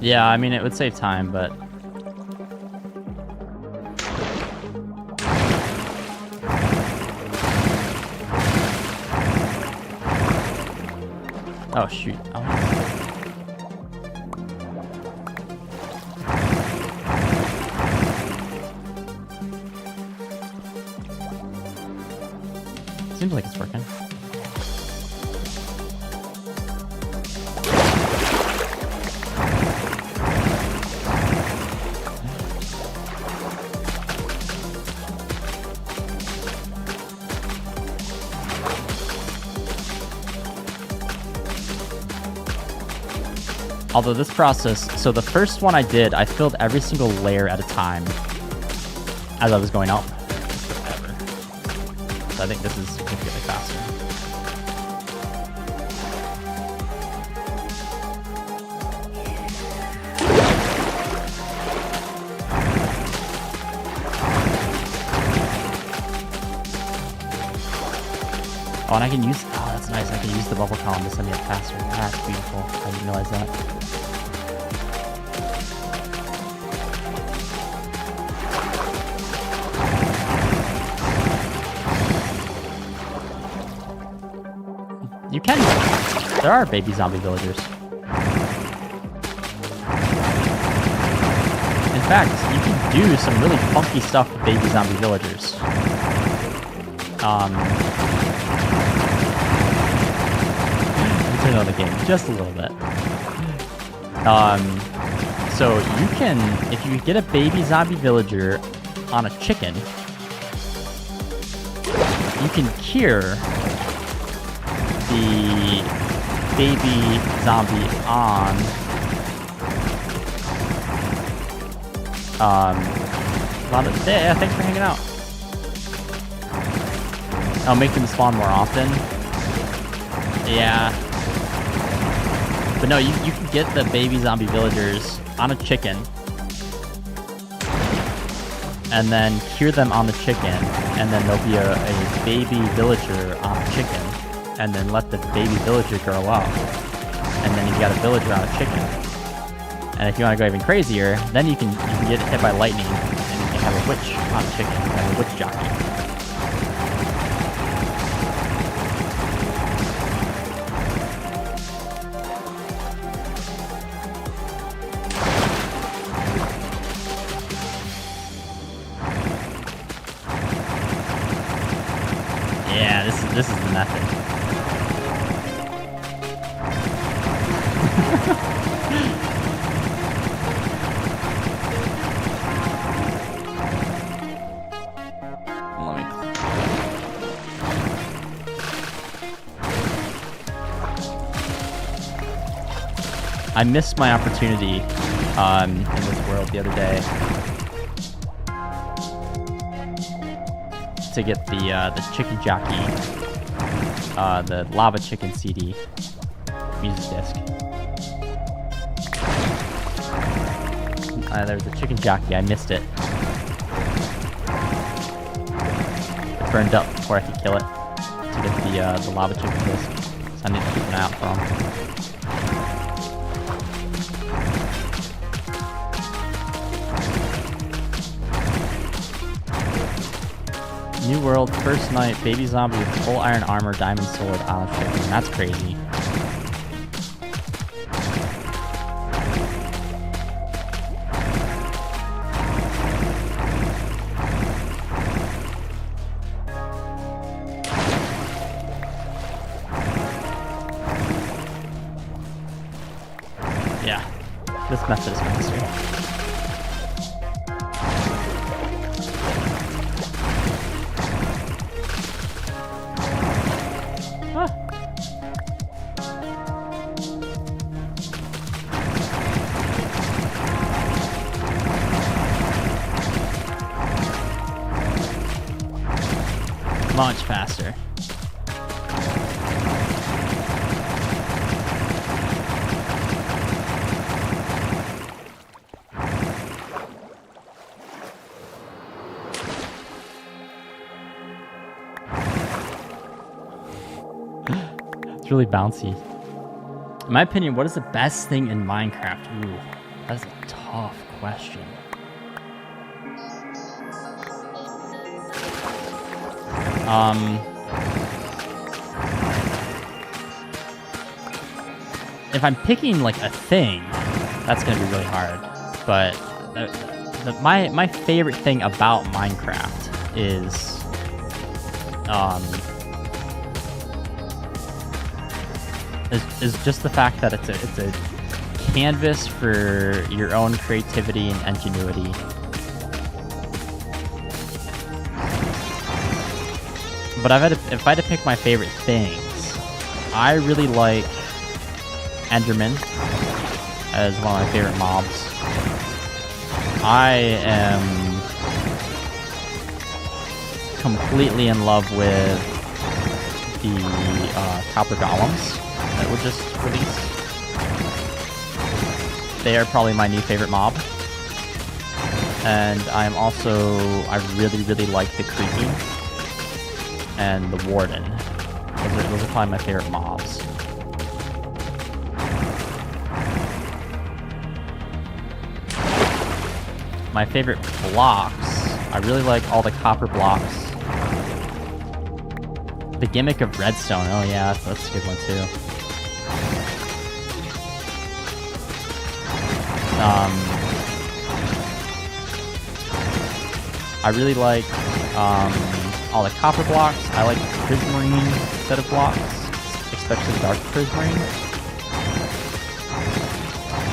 Yeah, I mean, it would save time, but... Oh, shoot. Oh. Seems like it's working. Although this process, so the first one I did, I filled every single layer at a time as I was going up. Forever. So I think this is significantly faster. Oh, and I can use, oh, that's nice. I can use the bubble column to send me up faster. That's beautiful. I didn't realize that. You can, there are baby zombie villagers. In fact, you can do some really funky stuff with baby zombie villagers. Turn on the game just a little bit. So you can, if you get a baby zombie villager on a chicken, you can cure the baby zombie on yeah, thanks for hanging out. I'll make them spawn more often. Yeah. But no, you can get the baby zombie villagers on a chicken and then cure them on the chicken, and then there'll be a baby villager on a chicken, and then let the baby villager grow up, and then you've got a villager on a chicken. And if you want to go even crazier, then you can get hit by lightning, and you can have a witch on a chicken, and have a witch jockey. This is the method. Let me... I missed my opportunity in this world the other day to get the chicken jockey. The Lava Chicken CD music disc. There's a chicken jockey. I missed it. It burned up before I could kill it to get the Lava Chicken disc. So I need to keep an eye out for New world, first night, baby zombie with full iron armor, diamond sword, on a chicken. That's crazy. Much faster. It's really bouncy. In my opinion, what is the best thing in Minecraft? Ooh, that's a tough question. If I'm picking like a thing, that's gonna be really hard. But my favorite thing about Minecraft is just the fact that it's a canvas for your own creativity and ingenuity. But if I had to pick my favorite things, I really like Enderman as one of my favorite mobs. I am completely in love with the Copper Golems that were just released. They are probably my new favorite mob. And I really, really like the Creepy and the Warden. Those are probably my favorite mobs. My favorite blocks, I really like all the copper blocks. The gimmick of redstone, oh yeah, that's a good one too. I really like all the copper blocks. I like the prismarine set of blocks, especially dark prismarine.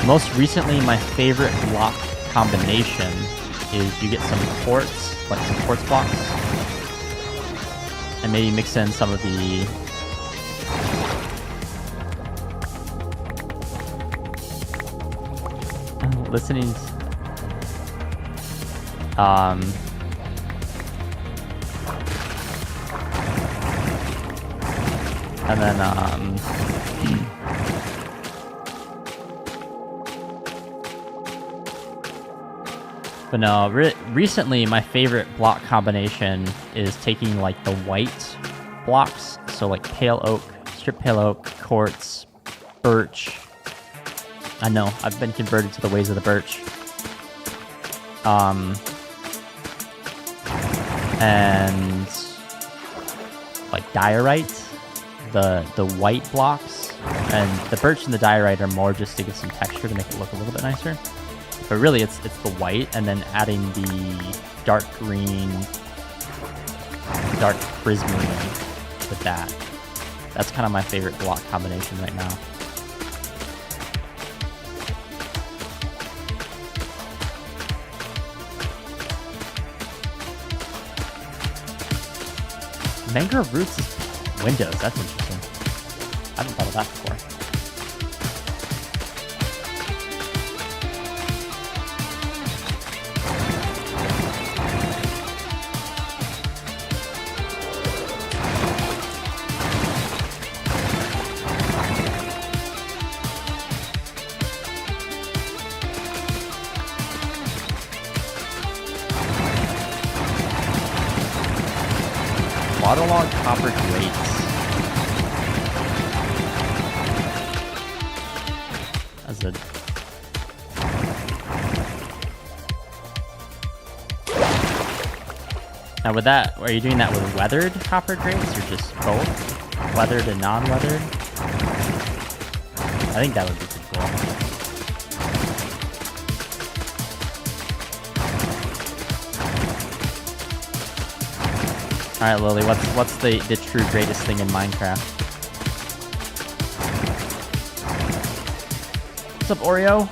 Most recently, my favorite block combination is you get some quartz, like some quartz blocks, and maybe mix in some of the listening. And then but no, recently my favorite block combination is taking like the white blocks, so like pale oak, strip pale oak, quartz, birch. I know, I've been converted to the ways of the birch. And like diorite, the white blocks, and the birch and the diorite are more just to give some texture to make it look a little bit nicer. But really, it's the white, and then adding the dark green, dark prismarine with that. That's kind of my favorite block combination right now. Mangrove roots is windows. That's interesting. I haven't thought of that before. Waterlogged copper grates. As a now with that, are you doing that with weathered copper grates or just both? Weathered and non-weathered? I think that would be pretty cool. Alright, Lily, what's the true greatest thing in Minecraft? What's up, Oreo?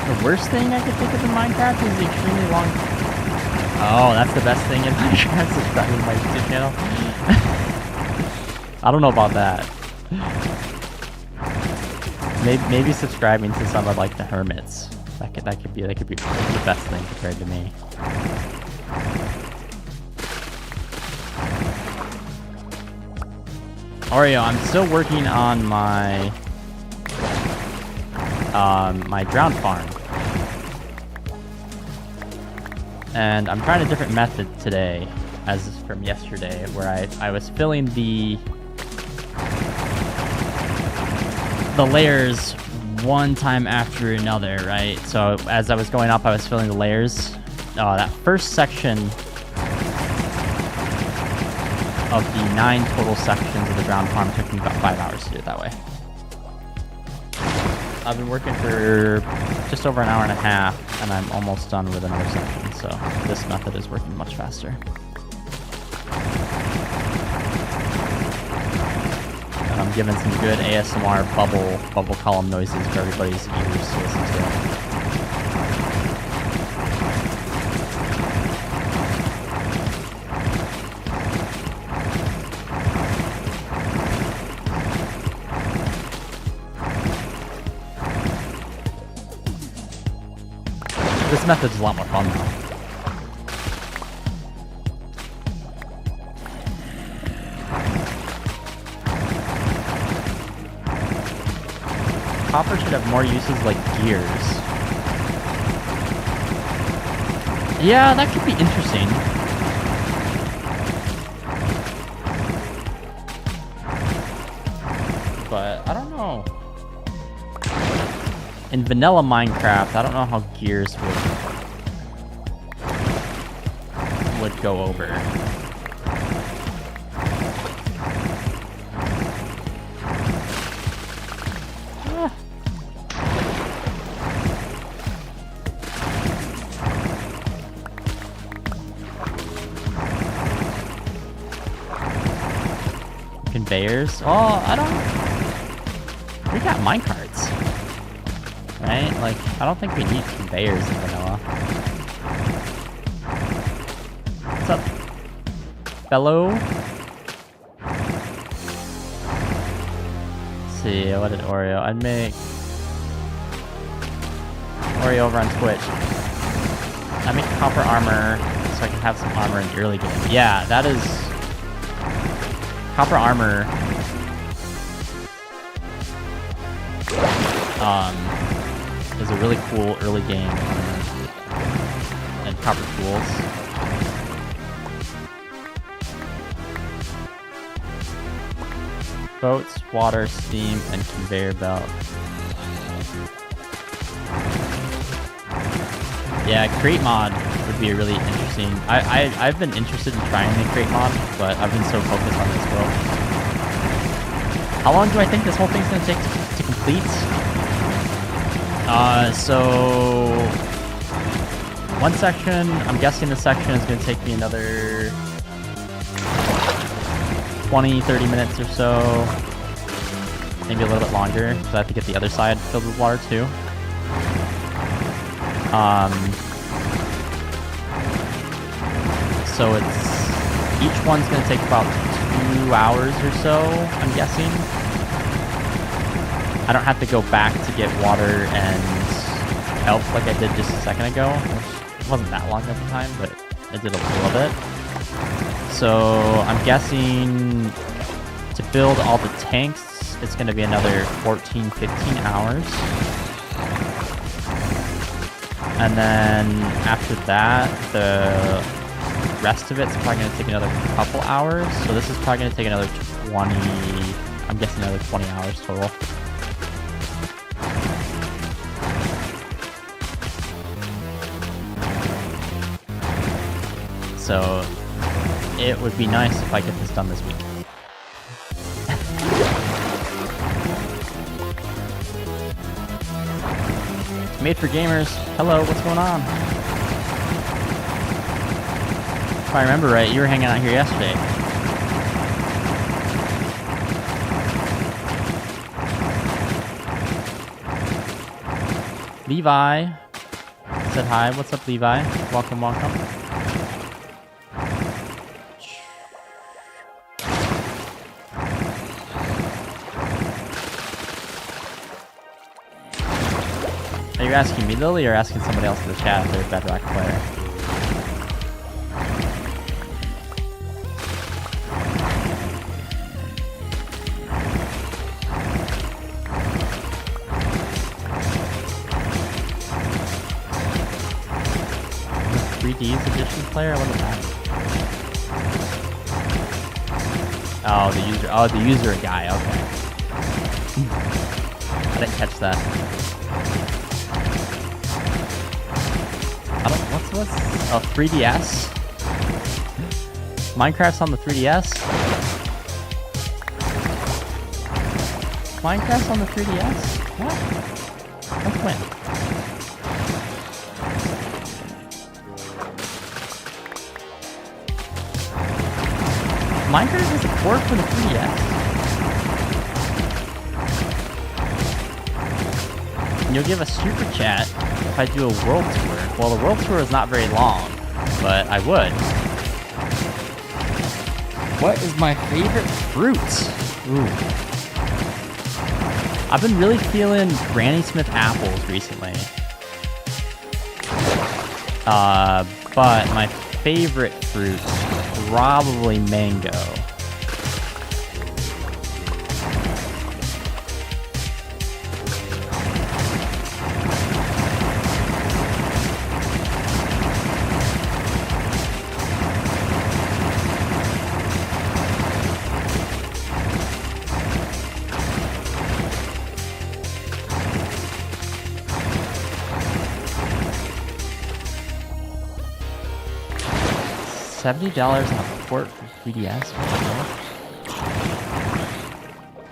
The worst thing I could think of in Minecraft is the extremely long... Oh, that's the best thing in Minecraft, subscribing to my YouTube channel. I don't know about that. Maybe subscribing to some of like the hermits. That could be the best thing compared to me. Oreo, I'm still working on my my drowned farm. And I'm trying a different method today, as from yesterday, where I was filling the layers one time after another, right? So as I was going up, I was filling the layers. That first section of the 9 total sections of the ground farm took me about 5 hours to do it that way. I've been working for just over an hour and a half, and I'm almost done with another section, so this method is working much faster. And I'm giving some good ASMR bubble column noises for everybody's ears to listen to. This method's a lot more fun though. Copper should have more uses like gears. Yeah, that could be interesting. But I don't know. In vanilla Minecraft, I don't know how gears would go over. Conveyors? Oh, I don't... We got minecarts. Right? Like, I don't think we need conveyors in vanilla. What's up, fellow? Let's see, what did Oreo? I'd make... Oreo over on Twitch. I'd make copper armor so I can have some armor in the early game. Yeah, that is... Copper armor... is a really cool early game and copper tools. Boats, water, steam, and conveyor belt. Yeah, crate mod would be really interesting. I've been interested in trying the crate mod, but I've been so focused on this world. How long do I think this whole thing's gonna take to complete? So one section, I'm guessing the section is going to take me another 20-30 minutes or so, maybe a little bit longer, so I have to get the other side filled with water too. So each one's going to take about 2 hours or so, I'm guessing. I don't have to go back to get water and help like I did just a second ago, which wasn't that long at the time, but I did a little bit. So I'm guessing to build all the tanks, it's going to be another 14-15 hours. And then after that, the rest of it's probably going to take another couple hours. So this is probably going to take another 20, I'm guessing another 20 hours total. So it would be nice if I get this done this week. Made for gamers. Hello, what's going on? If I remember right, you were hanging out here yesterday. Levi said hi. What's up, Levi? Welcome, welcome. you asking me, Lily, or asking somebody else in the chat if they're a Bedrock player? The 3Ds edition player? What is that? Oh, the user. Oh, the user guy. Okay. I didn't catch that. I don't. What's? Oh, 3DS. Minecraft's on the 3DS. Minecraft's on the 3DS. What? That's when. Minecraft is a port for the 3DS. And you'll give a super chat if I do a world tour. Well, the world tour is not very long, but I would. What is my favorite fruit? Ooh. I've been really feeling Granny Smith apples recently. But my favorite fruit, probably mango. $70 on a port for 3DS?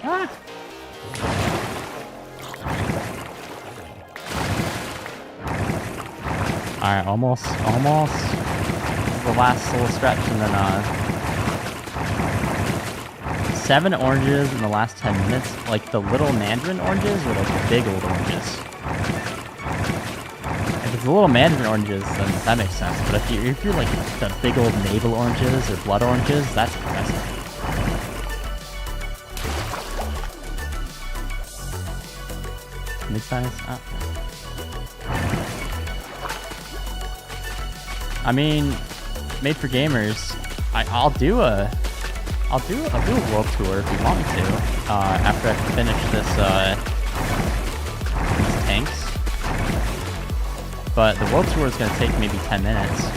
Ah! Alright, almost. This is the last little stretch, and then 7 oranges in the last 10 minutes. Like the little mandarin oranges or like the big old oranges? If it's the little mandarin oranges, then that makes sense. But if you're like the big old navel oranges or blood oranges, that's impressive. Mid-size? Oh. I mean, made for gamers. I'll do a world tour if you want me to. After I finish this these tanks. But the world tour is going to take maybe 10 minutes.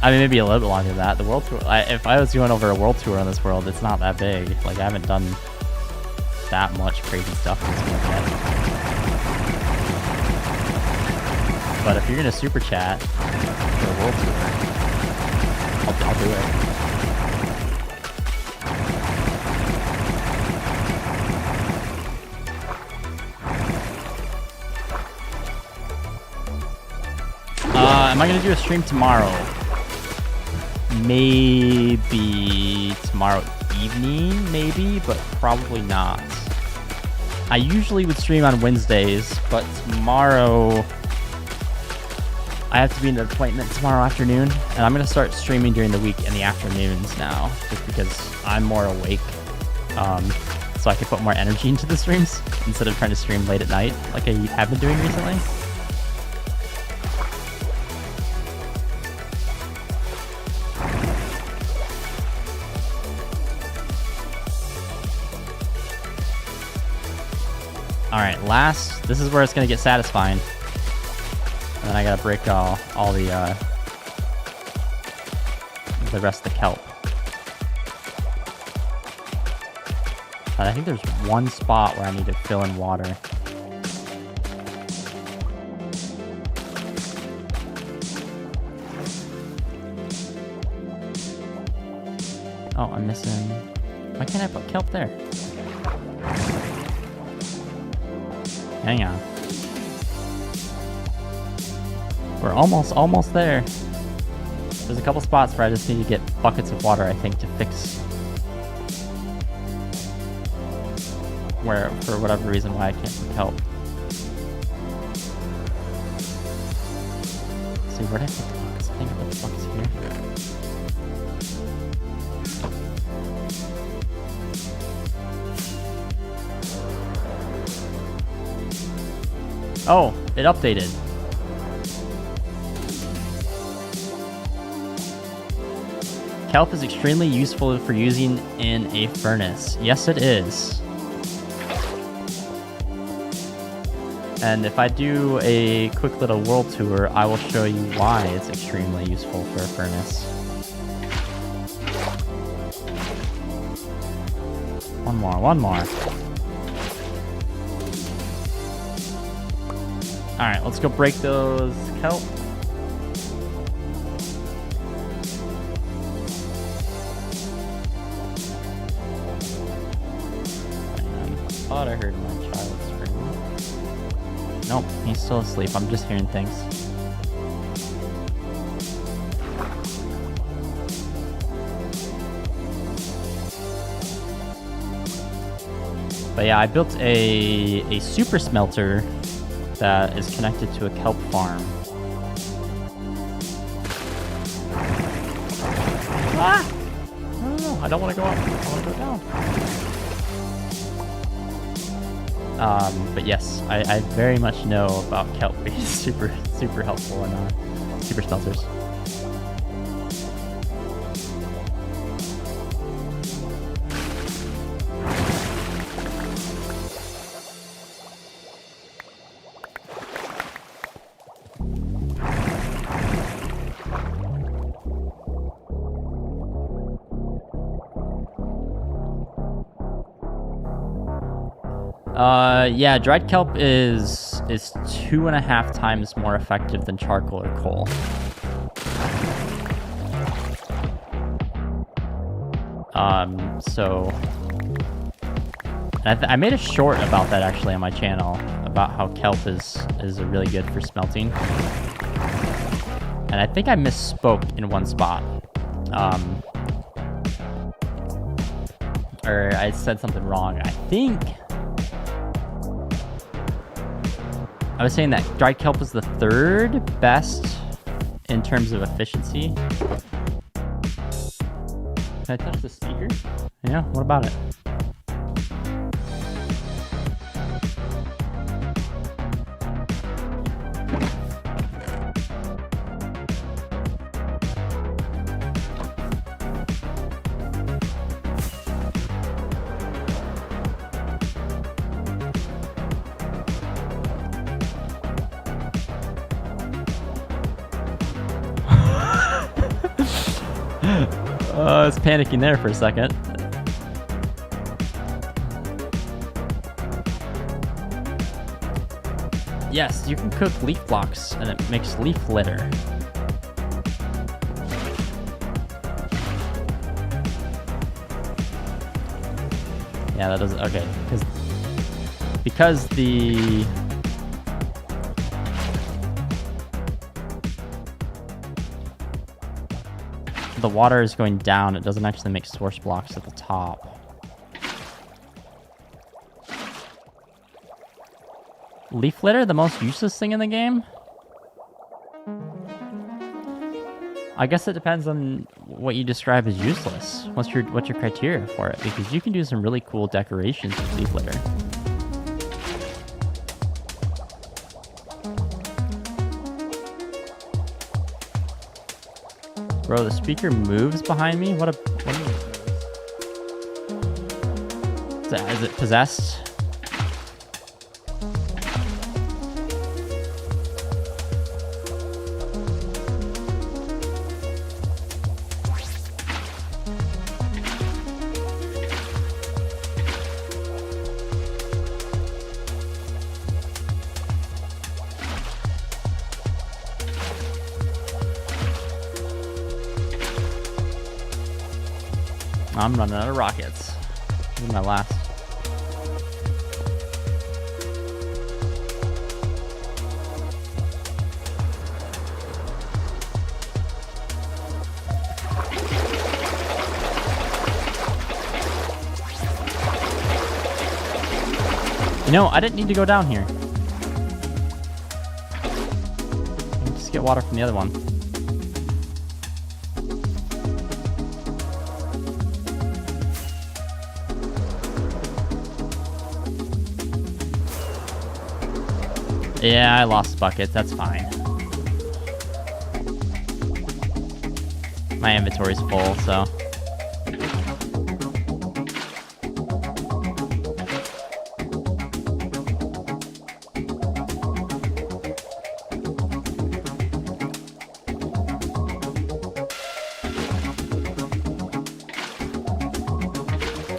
I mean, maybe a little bit longer than that. The world tour, if I was doing over a world tour on this world, it's not that big. Like, I haven't done that much crazy stuff in this world yet. But if you're going to super chat for a world tour, I'll do it. Am I going to do a stream tomorrow? Maybe tomorrow evening, maybe, but probably not. I usually would stream on Wednesdays, but tomorrow I have to be in an appointment tomorrow afternoon, and I'm going to start streaming during the week in the afternoons now, just because I'm more awake, so I can put more energy into the streams instead of trying to stream late at night like I have been doing recently. Alright, this is where it's going to get satisfying. And then I gotta break all the rest of the kelp. But I think there's one spot where I need to fill in water. Oh, I'm missing... Why can't I put kelp there? Hang on. We're almost there. There's a couple spots where I just need to get buckets of water, I think, to fix where, for whatever reason, why I can't help. So see, where did I put the box? I think I put the box here. Oh, it updated. Kelp is extremely useful for using in a furnace. Yes, it is. And if I do a quick little world tour, I will show you why it's extremely useful for a furnace. One more. Alright, let's go break those kelp. I thought I heard my child scream. Nope, he's still asleep. I'm just hearing things. But yeah, I built a super smelter that is connected to a kelp farm. Ah! No, I don't want to go up. I want to go down. But yes, I very much know about kelp being super helpful in super smelters. Yeah, dried kelp is 2.5 times more effective than charcoal or coal. So I made a short about that actually on my channel about how kelp is really good for smelting. And I think I misspoke in one spot. Or I said something wrong. I was saying that dried kelp is the 3rd best in terms of efficiency. Can I touch the speaker? Yeah, what about it? I was panicking there for a second. Yes, you can cook leaf blocks and it makes leaf litter. Yeah, that doesn't, okay. Because the water is going down, it doesn't actually make source blocks at the top. Leaf litter, the most useless thing in the game? I guess it depends on what you describe as useless. What's your criteria for it? Because you can do some really cool decorations with leaf litter. Bro, the speaker moves behind me? What is it possessed? I'm running out of rockets. This is my last. You know, I didn't need to go down here. get water from the other one. Yeah, I lost buckets. That's fine. My inventory's full, so.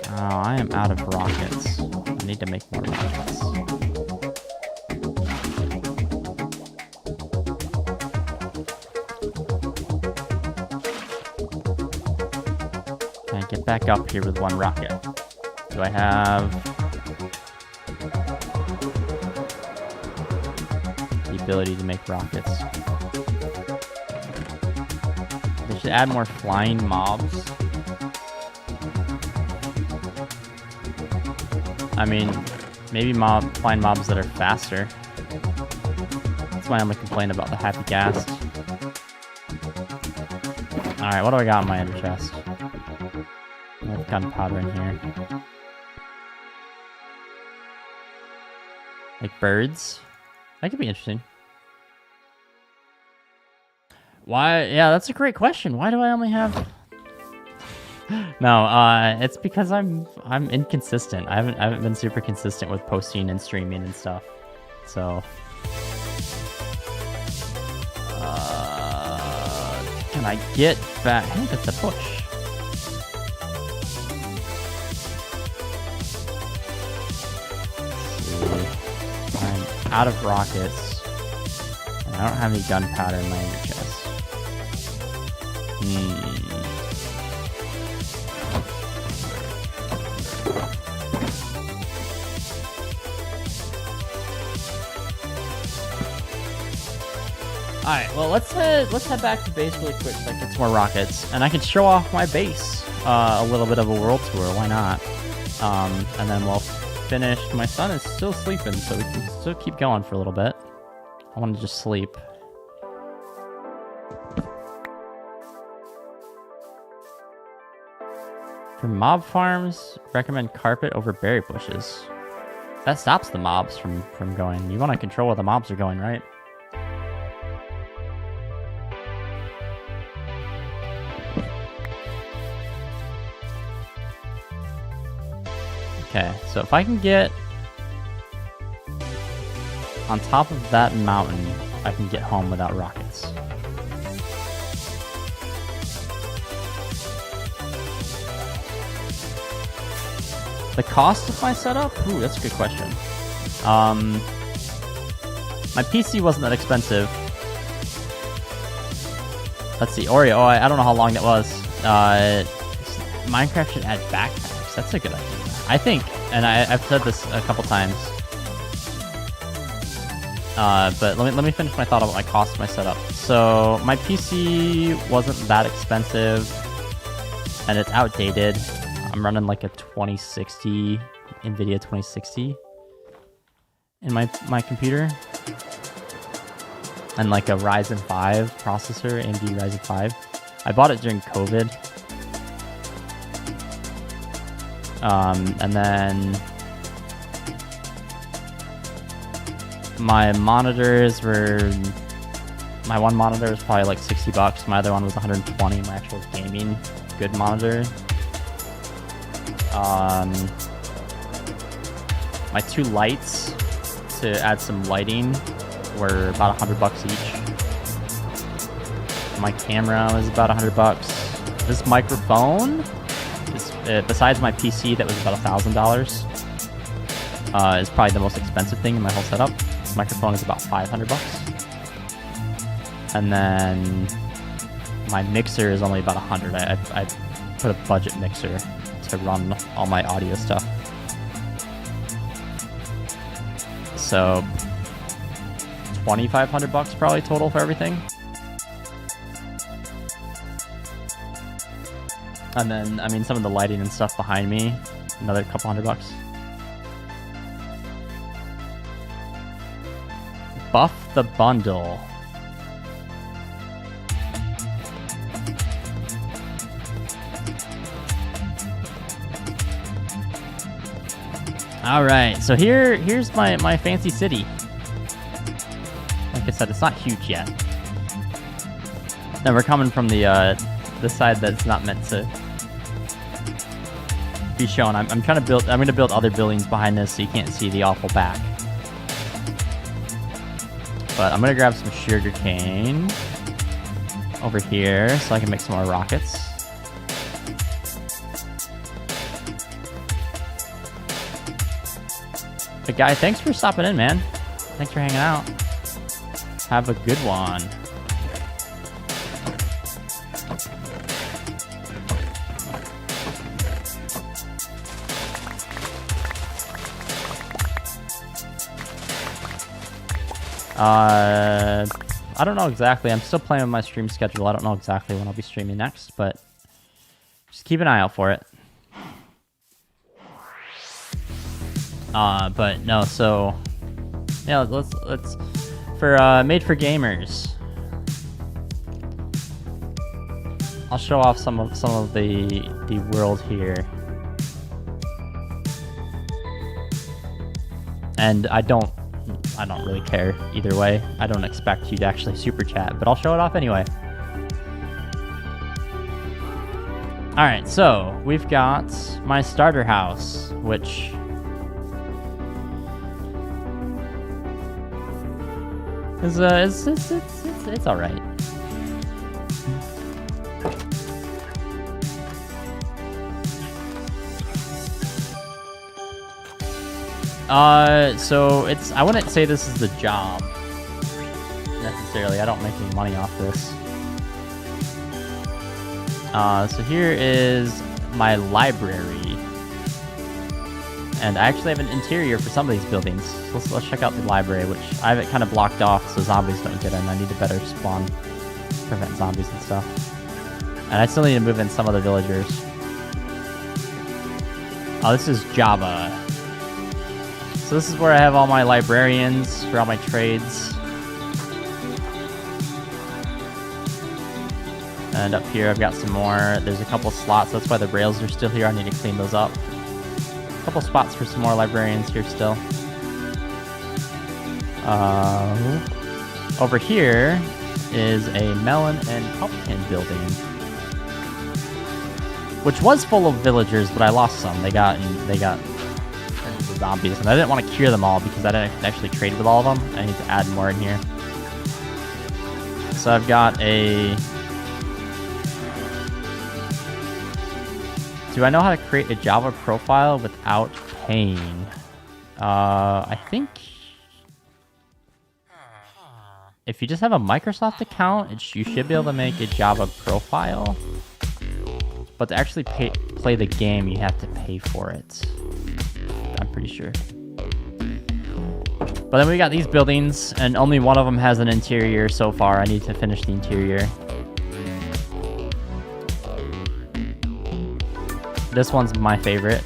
Oh, I am out of rockets. I need to make more rockets. Get back up here with one rocket. Do I have the ability to make rockets? They should add more flying mobs. I mean, maybe flying mobs that are faster. That's my only complaint about the Happy Ghast. Alright, what do I got in my ender chest? I have gunpowder in here. Like birds? That could be interesting. Why? Yeah, that's a great question. Why do I only have... No, it's because I'm inconsistent. I haven't been super consistent with posting and streaming and stuff. So... can I get back? Hey, that's a bush. I'm out of rockets. And I don't have any gunpowder in my ender chest. Alright, well let's head back to base really quick so I can get some more rockets. And I can show off my base a little bit of a world tour, why not? And then we'll finish. My son is still sleeping, so we can still keep going for a little bit. I want to just sleep. For mob farms, recommend carpet over berry bushes. That stops the mobs from going. You want to control where the mobs are going, right? Okay, so if I can get on top of that mountain, I can get home without rockets. The cost of my setup? Ooh, that's a good question. My PC wasn't that expensive. Let's see, Oreo. Oh, I don't know how long that was. Minecraft should add backpacks. That's a good idea. I think, and I've said this a couple times, but let me finish my thought about my cost of my setup. So my PC wasn't that expensive, and it's outdated. I'm running like a 2060, NVIDIA 2060 in my computer, and like a Ryzen 5 processor, AMD Ryzen 5. I bought it during COVID. And then my monitors were, my one monitor was probably like $60. My other one was 120, my actual gaming good monitor. My two lights to add some lighting were about $100 each. My camera was about $100. This microphone, besides my PC that was about $1,000, is probably the most expensive thing in my whole setup. This microphone is about $500. And then my mixer is only about $100. I put a budget mixer to run all my audio stuff. So $2,500 probably total for everything. And then, I mean, some of the lighting and stuff behind me, another couple $100. Buff the bundle. All right, so here's my fancy city. Like I said, it's not huge yet. And we're coming from the side that's not meant to be shown. I'm trying to build. I'm going to build other buildings behind this so you can't see the awful back. But I'm going to grab some sugar cane over here so I can make some more rockets. But guy, thanks for stopping in, man. Thanks for hanging out. Have a good one. I don't know exactly. I'm still playing with my stream schedule. I don't know exactly when I'll be streaming next, but just keep an eye out for it. But no, so yeah, let's for Made for Gamers. I'll show off some of the world here. And I don't really care either way. I don't expect you to actually super chat, but I'll show it off anyway. All right, so we've got my starter house, which is it's all right. So I wouldn't say this is the job necessarily. I don't make any money off this. So here is my library, and I actually have an interior for some of these buildings. So let's check out the library, which I have it kind of blocked off so zombies don't get in. I need to better spawn, prevent zombies and stuff. And I still need to move in some other villagers. Oh, this is Java. So this is where I have all my librarians for all my trades. And up here I've got some more. There's a couple slots. That's why the rails are still here. I need to clean those up. A couple spots for some more librarians here still. Over here is a melon and pumpkin building, which was full of villagers, but I lost some. They got zombies, and I didn't want to cure them all because I didn't actually trade with all of them. I need to add more in here. So I've got a... Do I know how to create a Java profile without paying? I think if you just have a Microsoft account, you should be able to make a Java profile. But to actually play the game, you have to pay for it. I'm pretty sure. But then we got these buildings, and only one of them has an interior so far. I need to finish the interior. This one's my favorite.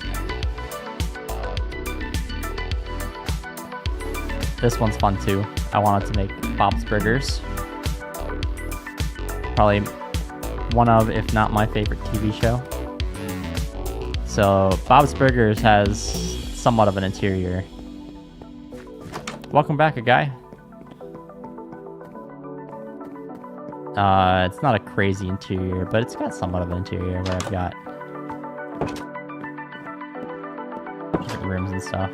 This one's fun too. I wanted to make Bob's Burgers. Probably one of, if not my favorite TV show. So Bob's Burgers has somewhat of an interior. Welcome back, a guy. It's not a crazy interior, but it's got somewhat of an interior where I've got rooms and stuff.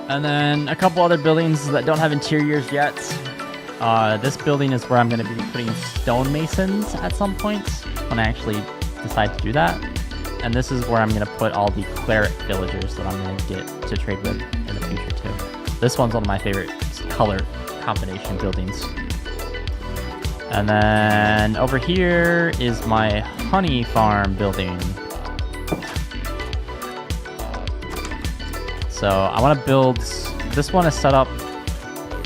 And then a couple other buildings that don't have interiors yet. This building is where I'm going to be putting stonemasons at some point when I actually decide to do that. And this is where I'm going to put all the cleric villagers that I'm going to get to trade with in the future too. This one's one of my favorite color combination buildings. And then over here is my honey farm building. So I want to build, this one is set up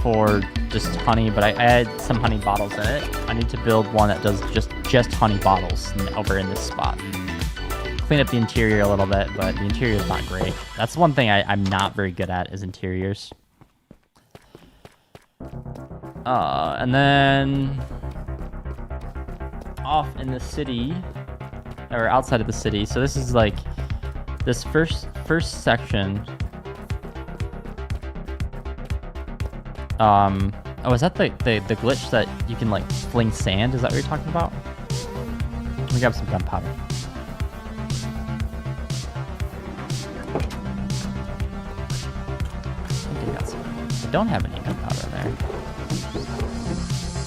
for just honey, but I add some honey bottles in it. I need to build one that does just honey bottles over in this spot. clean up the interior a little bit, but the interior is not great. That's one thing I'm not very good at, is interiors. And then off in the city, or outside of the city. So this is like this first section. Oh, is that the glitch that you can like fling sand? Is that what you're talking about? Let me grab some gunpowder. I don't have any gunpowder in there.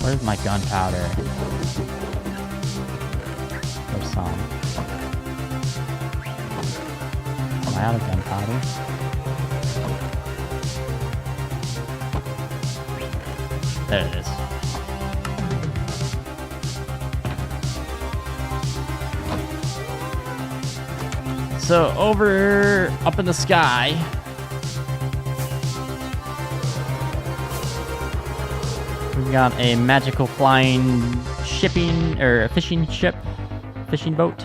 Where's my gunpowder? There's some. Am I out of gunpowder? There it is. So over up in the sky, we've got a magical flying shipping or fishing boat.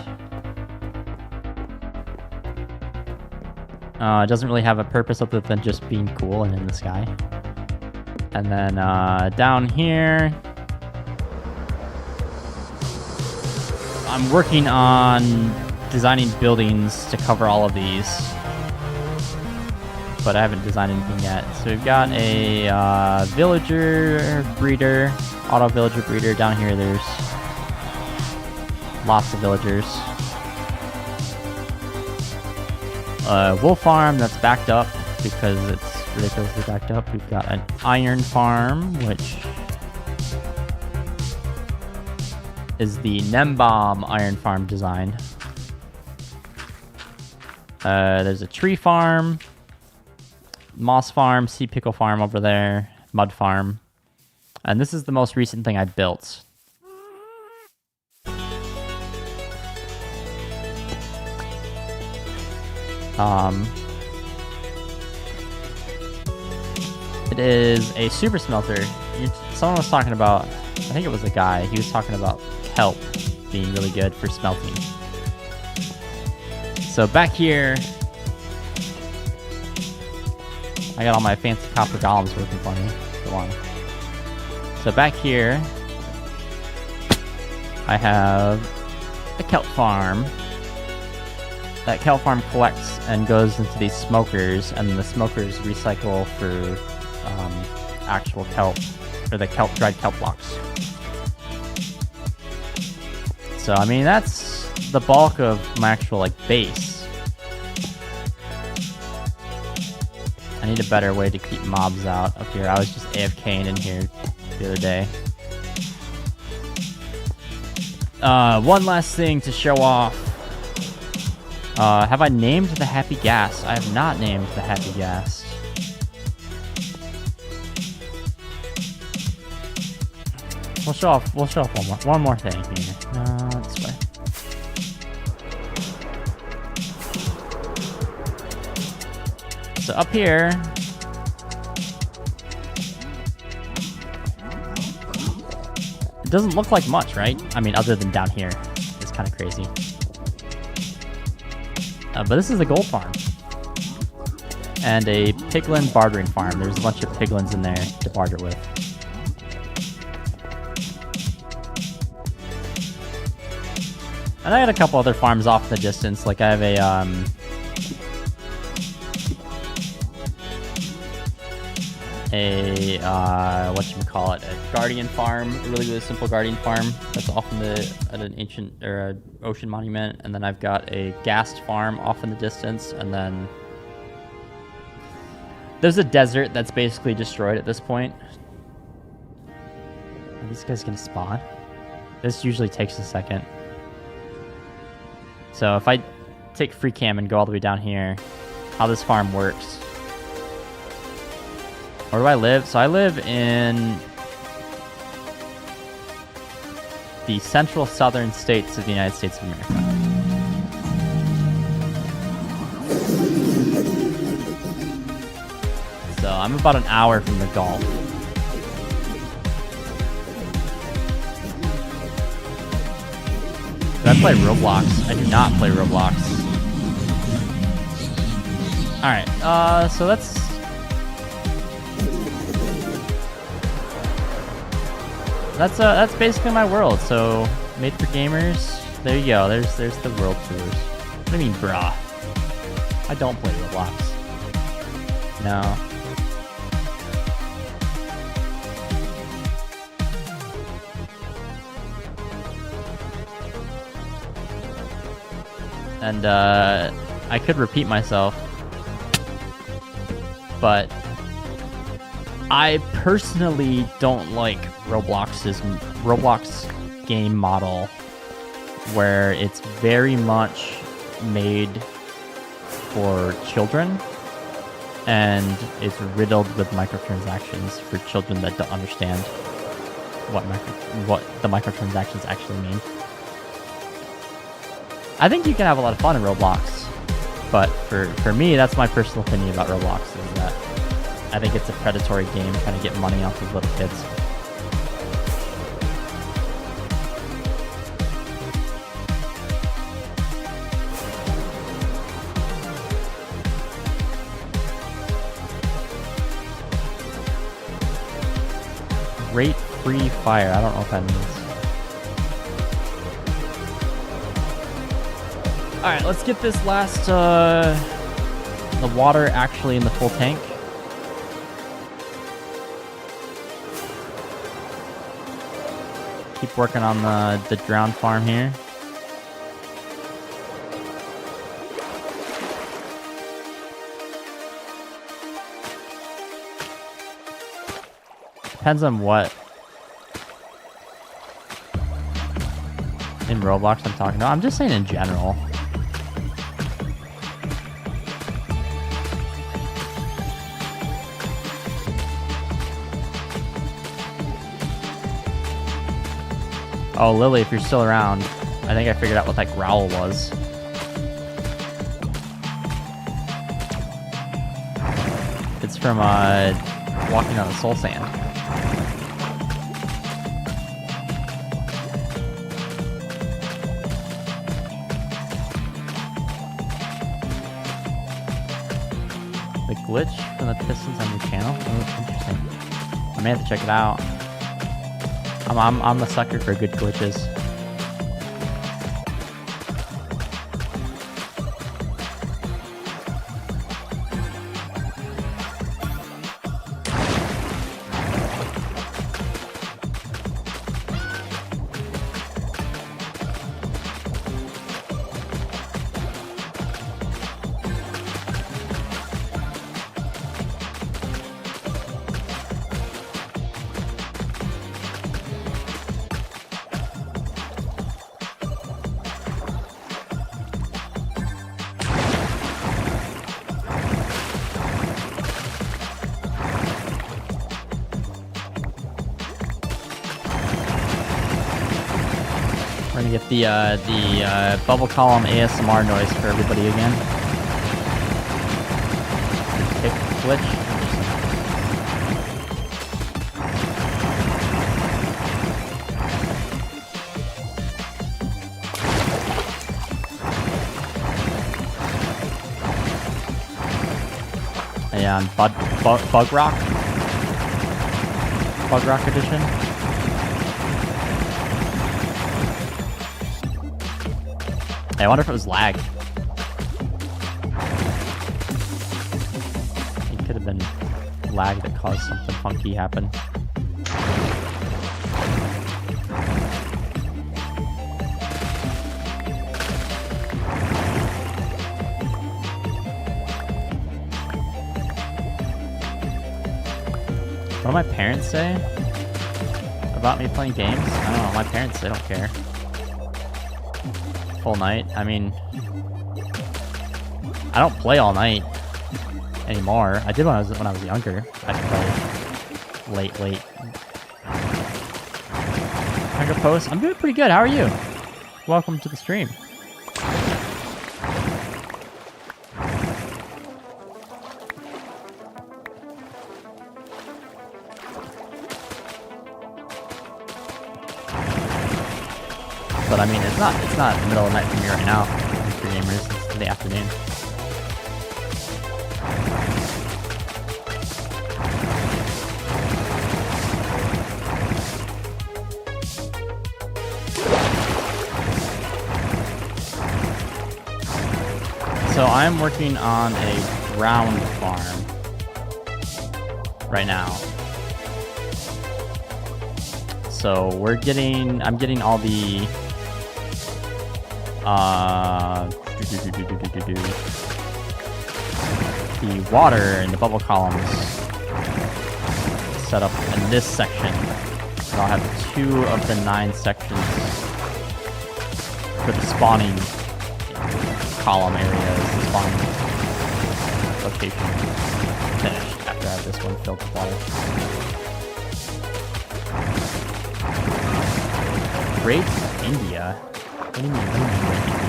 It doesn't really have a purpose other than just being cool and in the sky. And then down here, I'm working on designing buildings to cover all of these, but I haven't designed anything yet. So we've got a villager breeder, auto villager breeder. Down here there's lots of villagers. Wool farm that's backed up because it's ridiculously backed up. We've got an iron farm, which is the Nembom iron farm design. There's a tree farm, moss farm, sea pickle farm over there, mud farm. And this is the most recent thing I built. It is a super smelter. Someone was talking about, I think it was a guy, he was talking about kelp being really good for smelting. So back here, I got all my fancy copper golems working for me. Go on. So back here, I have a kelp farm. That kelp farm collects and goes into these smokers, and the smokers recycle for actual kelp, or the dried kelp blocks. So I mean, that's the bulk of my actual like base. I need a better way to keep mobs out up here. I was just AFKing in here the other day. One last thing to show off. Have I named the happy gas? I have not named the happy gas. We'll show off one more thing here. This way. So up here, it doesn't look like much, right? I mean, other than down here, it's kind of crazy. But this is a gold farm and a piglin bartering farm. There's a bunch of piglins in there to barter with. And I had a couple other farms off in the distance. Like I have a whatchamacallit, a guardian farm, a really simple guardian farm that's off in at an ancient or ocean monument, and then I've got a ghast farm off in the distance, and then there's a desert that's basically destroyed at this point. Are these guys gonna spawn? This usually takes a second. So if I take free cam and go all the way down here, how this farm works. Where do I live? So I live in the central southern states of the United States of America. So I'm about an hour from the Gulf. Do I play Roblox? I do not play Roblox. Alright, so that's basically my world. So, made for gamers. There you go. There's the world tours. What do you mean, brah? I don't play Roblox. No. And I could repeat myself, but I personally don't like Roblox game model, where it's very much made for children and it's riddled with microtransactions for children that don't understand what the microtransactions actually mean. I think you can have a lot of fun in Roblox, but for me, that's my personal opinion about Roblox, is that I think it's a predatory game trying to get money off of little kids. Rate free fire, I don't know what that means. Alright, let's get this last, the water actually in the full tank. Keep working on the drowned farm here. Depends on what in Roblox I'm talking about. I'm just saying in general. Oh, Lily, if you're still around, I think I figured out what that growl was. It's from walking on the soul sand. The glitch from the pistons on your channel? Oh, interesting. I may have to check it out. I'm the sucker for good glitches. We're gonna get the bubble column ASMR noise for everybody again. Kick glitch. Yeah, on Bug Rock edition. Hey, I wonder if it was lag. It could have been lag that caused something funky happen. What do my parents say about me playing games? I don't know. My parents, they don't care. Full night. I mean, I don't play all night anymore. I did when I was younger. I could play late. Tiger Post. I'm doing pretty good. How are you? Welcome to the stream. But I mean, it's not the middle of the night for me right now, for gamers. It's in the afternoon. So I'm working on a ground farm right now. So I'm getting all the the water and the bubble columns set up in this section. And I'll have 2 of the 9 sections for the spawning column areas, the spawning location finished after I have this one filled with water. Great India? What do you mean? Great India?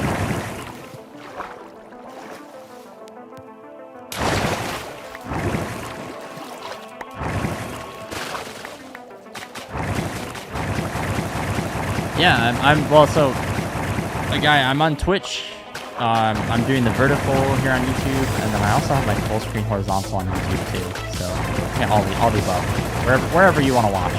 Yeah, I'm on Twitch. I'm doing the vertical here on YouTube, and then I also have my full screen horizontal on YouTube too. So yeah, all the above, wherever you want to watch.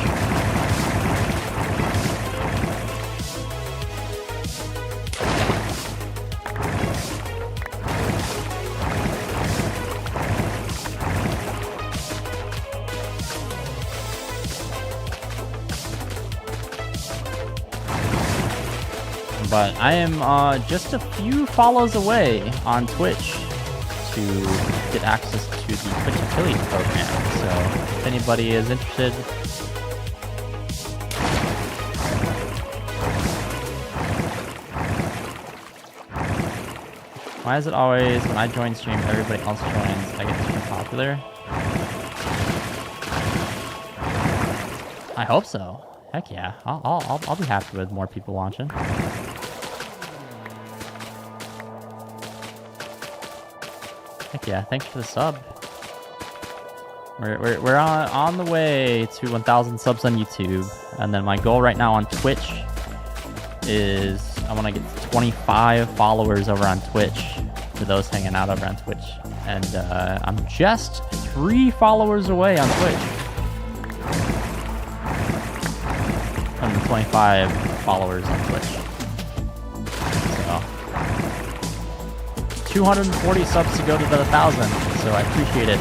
But I am just a few follows away on Twitch to get access to the Twitch affiliate program. So if anybody is interested, why is it always when I join stream, everybody else joins, I get stream popular? I hope so. Heck yeah, I'll be happy with more people watching. Heck yeah, thanks for the sub. We're on the way to 1,000 subs on YouTube, and then my goal right now on Twitch is I want to get 25 followers over on Twitch for those hanging out over on Twitch, and I'm just 3 followers away on Twitch from the 25 followers on Twitch. 240 subs to go to the 1,000, so I appreciate it.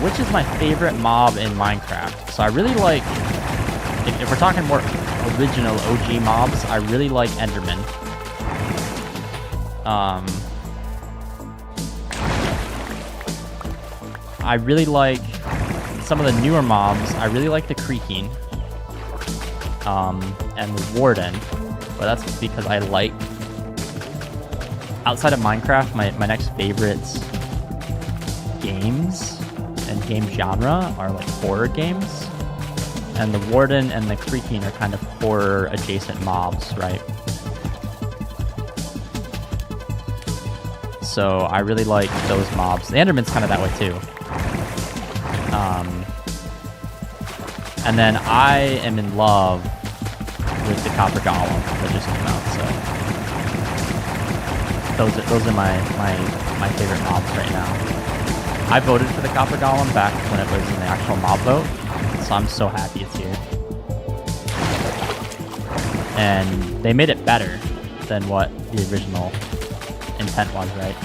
Which is my favorite mob in Minecraft? So I really like, if we're talking more original OG mobs, I really like Enderman. I really like some of the newer mobs. I really like the Creaking, and the Warden, but that's because I like, outside of Minecraft, my next favorite games and game genre are like horror games. And the Warden and the Creaking are kind of horror adjacent mobs, right? So I really like those mobs. The Enderman's kind of that way too. And then I am in love with the Copper Golem that just came out, so those are my favorite mobs right now. I voted for the Copper Golem back when it was in the actual mob vote, so I'm so happy it's here. And they made it better than what the original intent was, right?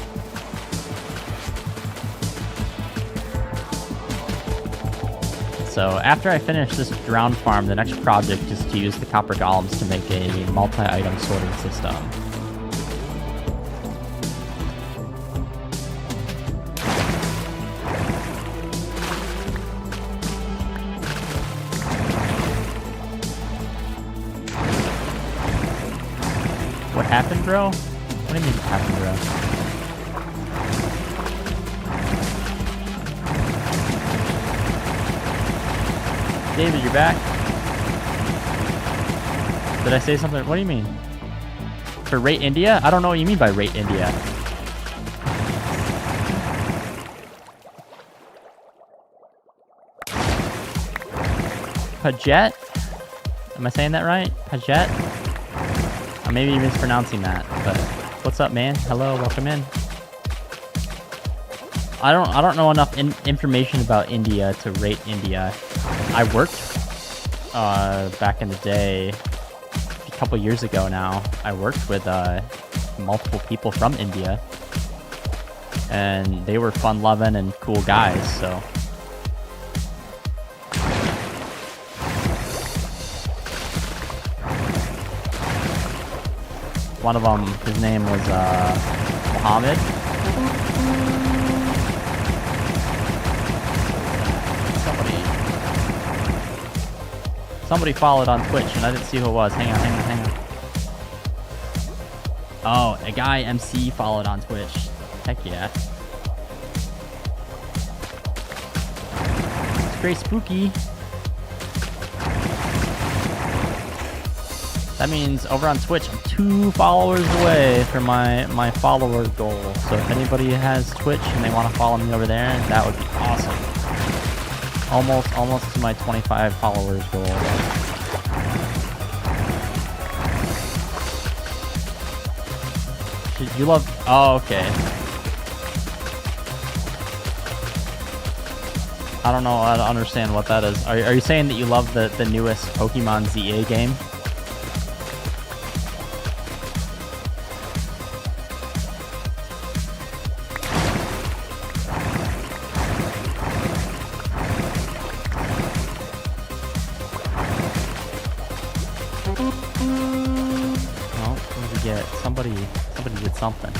So after I finish this drowned farm, the next project is to use the Copper Golems to make a multi-item sorting system. What happened, bro? What do you mean what happened, bro? David, you're back? Did I say something? What do you mean? For Rate India? I don't know what you mean by Rate India. Pajet? Am I saying that right? Paget? I may be mispronouncing that, but what's up, man? Hello, welcome in. I don't know enough information about India to rate India. I worked back in the day, a couple years ago now. I worked with multiple people from India, and they were fun-loving and cool guys. So one of them, his name was Mohammed. Somebody followed on Twitch, and I didn't see who it was. Hang on. Oh, a guy MC followed on Twitch. Heck yeah. It's very spooky. That means over on Twitch, I'm 2 followers away from my follower goal. So if anybody has Twitch and they want to follow me over there, that would be awesome. Almost to my 25 followers goal. You love... Oh, okay. I don't know. I don't understand what that is. Are you saying that you love the newest Pokemon ZA game? Well, what did we get? Somebody did something.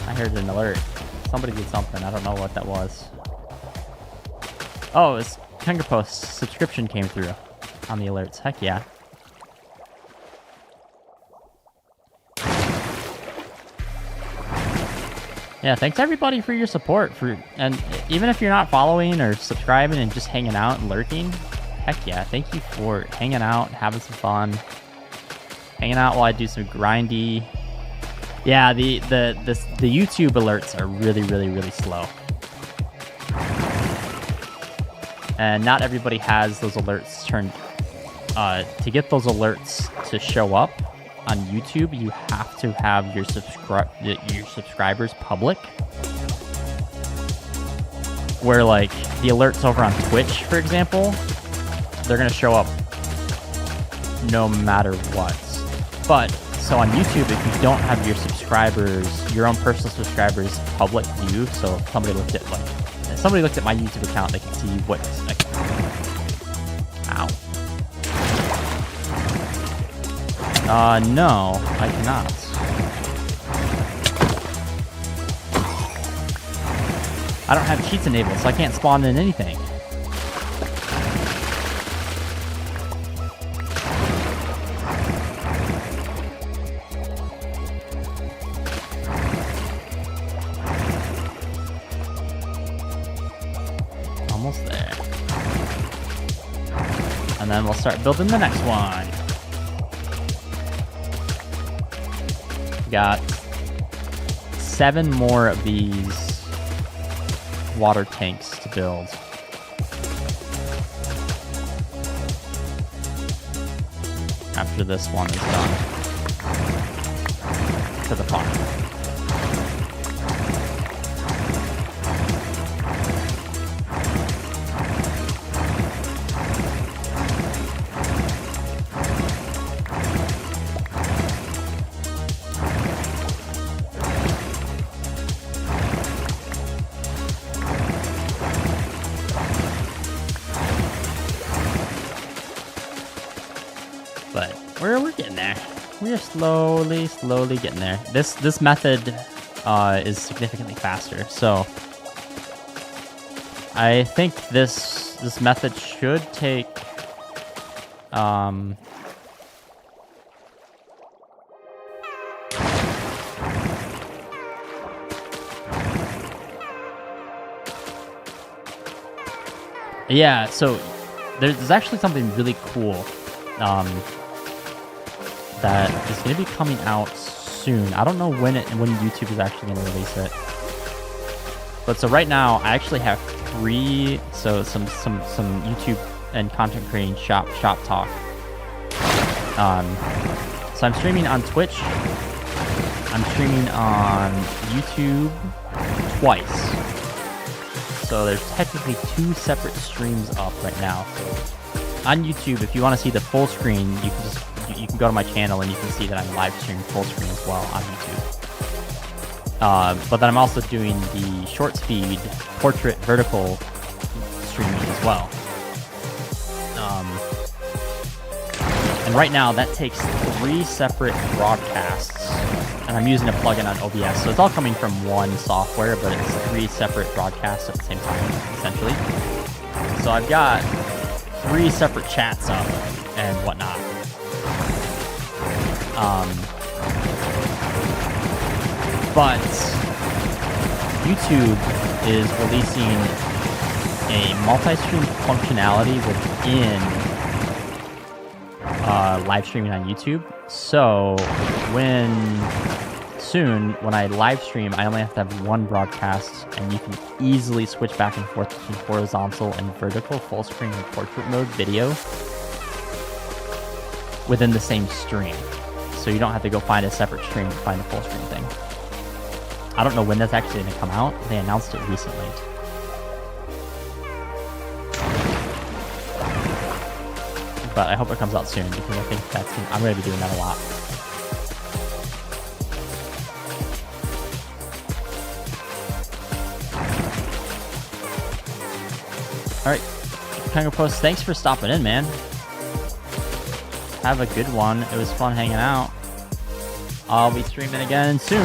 I heard an alert. Somebody did something. I don't know what that was. Oh, it's Kenga Post subscription came through on the alerts. Heck yeah. Yeah, thanks everybody for your support. And even if you're not following or subscribing and just hanging out and lurking, heck yeah, thank you for hanging out, having some fun, hanging out while I do some grindy. Yeah, the YouTube alerts are really slow, and not everybody has those alerts turned. To get those alerts to show up on YouTube, you have to have your subscribers public. Where like the alerts over on Twitch, for example, they're gonna show up no matter what. But so on YouTube, if you don't have your subscribers, your own personal subscribers, public view, so if somebody looked at my YouTube account, they can see what. Like, ow. No, I cannot. I don't have cheats enabled, so I can't spawn in anything. Almost there. And then we'll start building the next one. Got 7 more of these water tanks to build. After this one is done. To the farm. But we're getting there. We're slowly getting there. This method is significantly faster. So I think this method should take yeah, so there's actually something really cool that is going to be coming out soon. I don't know when YouTube is actually going to release it. But so right now, I actually have free, so some YouTube and content creating shop talk. So I'm streaming on Twitch. I'm streaming on YouTube twice. So there's technically 2 separate streams up right now. So on YouTube, if you want to see the full screen, you can go to my channel and you can see that I'm live streaming full screen as well on YouTube. But then I'm also doing the short speed portrait vertical streaming as well. And right now that takes 3 separate broadcasts, and I'm using a plugin on OBS, so it's all coming from one software, but it's 3 separate broadcasts at the same time, essentially. So I've got 3 separate chats up and whatnot. But YouTube is releasing a multi-stream functionality within live streaming on YouTube. So when I live stream, I only have to have 1 broadcast, and you can easily switch back and forth between horizontal and vertical full screen and portrait mode video within the same stream. So you don't have to go find a separate stream to find the full screen thing. I don't know when that's actually going to come out. They announced it recently. But I hope it comes out soon, because I think I'm going to be doing that a lot. Alright, Kango Post, thanks for stopping in, man. Have a good one. It was fun hanging out. I'll be streaming again soon.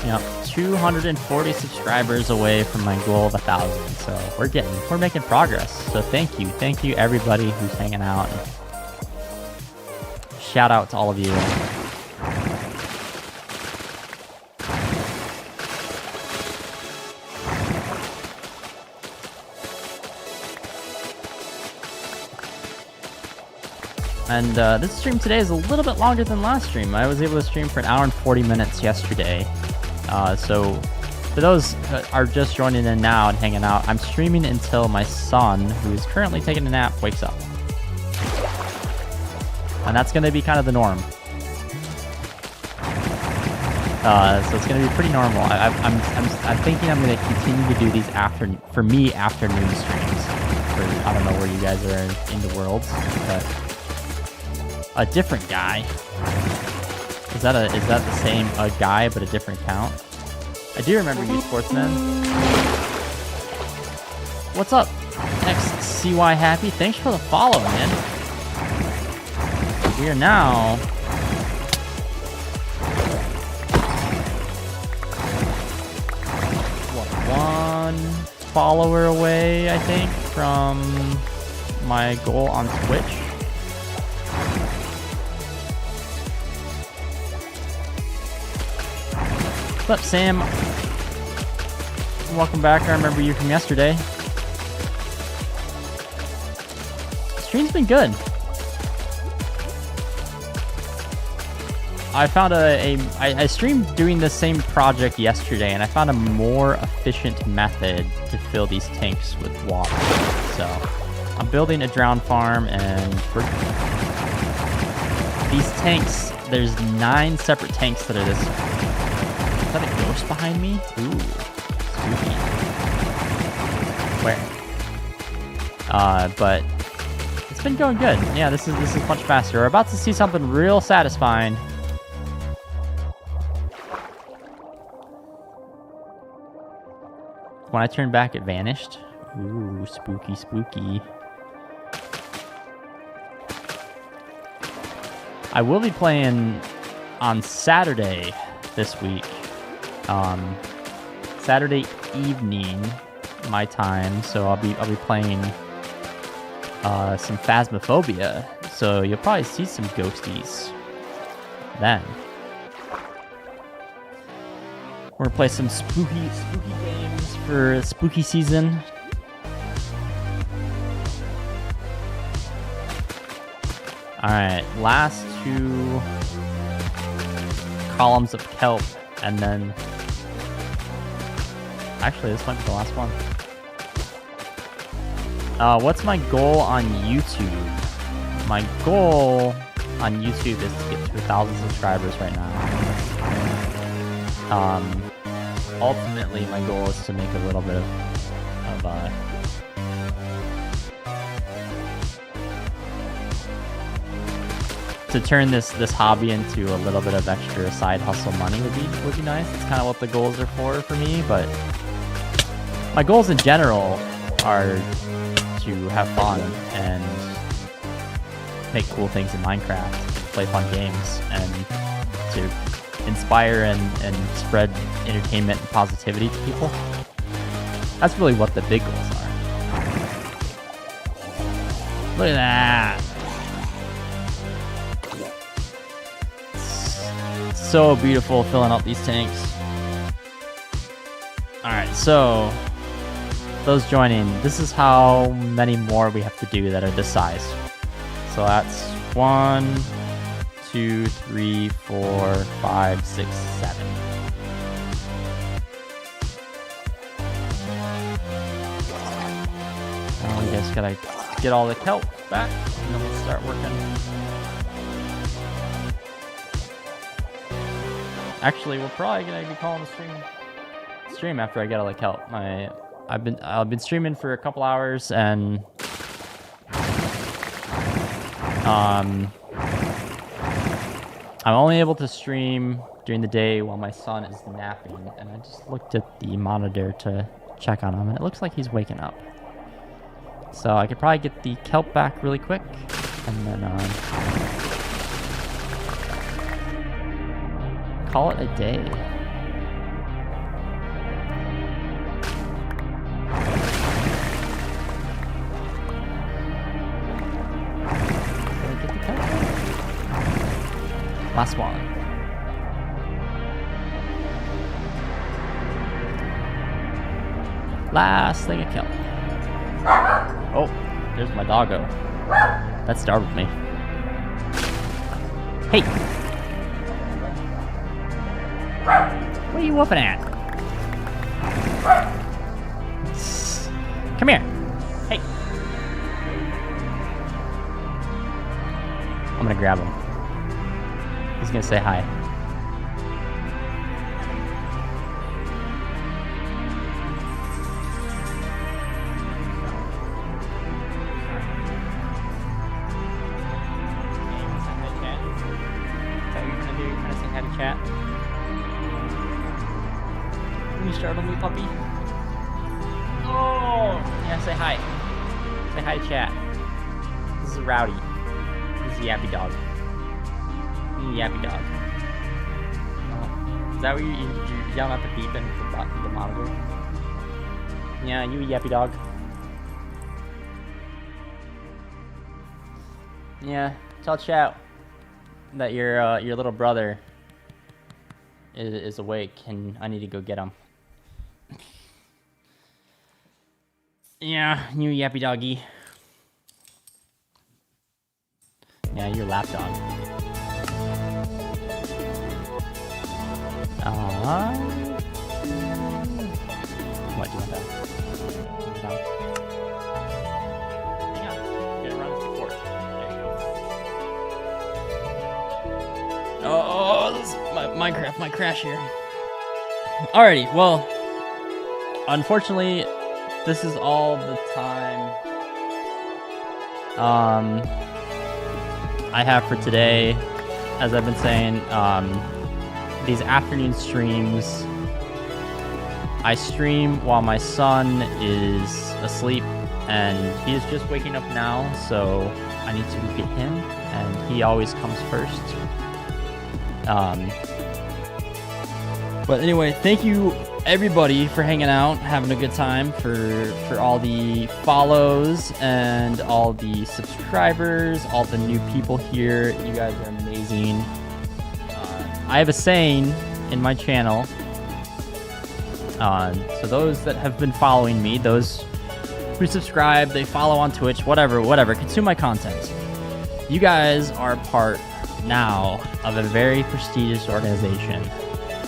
Yep, 240 subscribers away from my goal of 1,000. So we're making progress. So thank you everybody who's hanging out. Shout out to all of you. And this stream today is a little bit longer than last stream. I was able to stream for 1 hour and 40 minutes yesterday. So for those that are just joining in now and hanging out, I'm streaming until my son, who is currently taking a nap, wakes up. And that's going to be kind of the norm. So it's going to be pretty normal. I'm thinking I'm going to continue to do these afternoon streams. I don't know where you guys are in the world, but a different guy. Is that the same guy but a different account? I do remember you, Sportsman. What's up, XCY Happy? Thanks for the follow, man. We are now one follower away, I think, from my goal on Twitch. What's up, Sam? Welcome back. I remember you from yesterday. Stream's been good. I found I streamed doing the same project yesterday, and I found a more efficient method to fill these tanks with water. So I'm building a drown farm, and these tanks, there's 9 separate tanks that are this. Is that a ghost behind me? Ooh, spooky. Where? But it's been going good. Yeah, this is much faster. We're about to see something real satisfying. When I turned back, it vanished. Ooh, spooky, spooky. I will be playing on Saturday this week. Saturday evening, my time. So I'll be playing some Phasmophobia. So you'll probably see some ghosties then. We're gonna play some spooky games for spooky season. Alright, last 2 columns of kelp, and then... Actually, this might be the last one. What's my goal on YouTube? My goal on YouTube is to get to 1,000 subscribers right now. Ultimately, my goal is to make a little bit of to turn this hobby into a little bit of extra side hustle money would be nice. It's kind of what the goals are for me, but my goals in general are to have fun and make cool things in Minecraft, play fun games, and to inspire and spread entertainment and positivity to people. That's really what the big goals are. Look at that. So beautiful filling up these tanks. Alright, so those joining, this is how many more we have to do that are this size. So that's 1, 2, 3, 4, 5, 6, 7. Now we just gotta get all the kelp back, and then we'll start working. Actually, we're probably gonna be calling the stream after I get all the kelp. I've been streaming for a couple hours, and I'm only able to stream during the day while my son is napping, and I just looked at the monitor to check on him, and it looks like he's waking up. So I could probably get the kelp back really quick, and then call it a day. Last one. Last thing of kelp. Oh, there's my doggo. That startled me. Hey! What are you whooping at? Come here. Hey. I'm gonna grab him. He's gonna say hi. Chat. You startled me, puppy. Oh, yeah. Say hi. Say hi to chat. This is Rowdy. This is Yappy Dog. Yappy Dog. Oh. Is that what you're yelling at the beeping the monitor? Yeah, you Yappy Dog. Yeah, tell chat that your little brother is awake, and I need to go get him. Yeah, you Yappy Doggy. Yeah, your lap dog. What do you want that? Hang on. Get around the support. There you go. Oh, this is Minecraft might crash here. Alrighty, well, unfortunately, this is all the time I have for today. As I've been saying, these afternoon streams, I stream while my son is asleep, and he is just waking up now, so I need to get him, and he always comes first. But anyway, thank you everybody for hanging out, having a good time, for all the follows and all the subscribers, all the new people here. You guys are amazing. I have a saying in my channel So those that have been following me, those who subscribe, they follow on Twitch, whatever, consume my content. You guys are part now of a very prestigious organization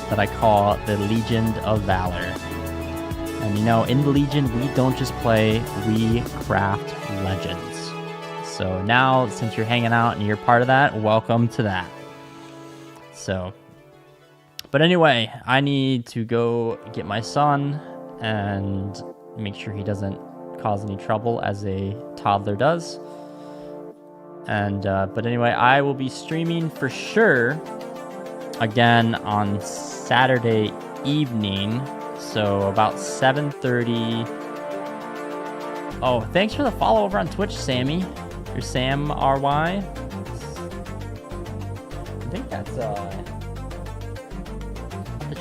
that I call the Legion of Valor. And you know, in the Legion, we don't just play, we craft legends. So now, since you're hanging out and you're part of that, welcome to that. So, but anyway, I need to go get my son and make sure he doesn't cause any trouble as a toddler does. And, but anyway, I will be streaming for sure again on Saturday evening. So about 7:30. Oh, thanks for the follow over on Twitch, Sammy. You're Sam RY. I think that's the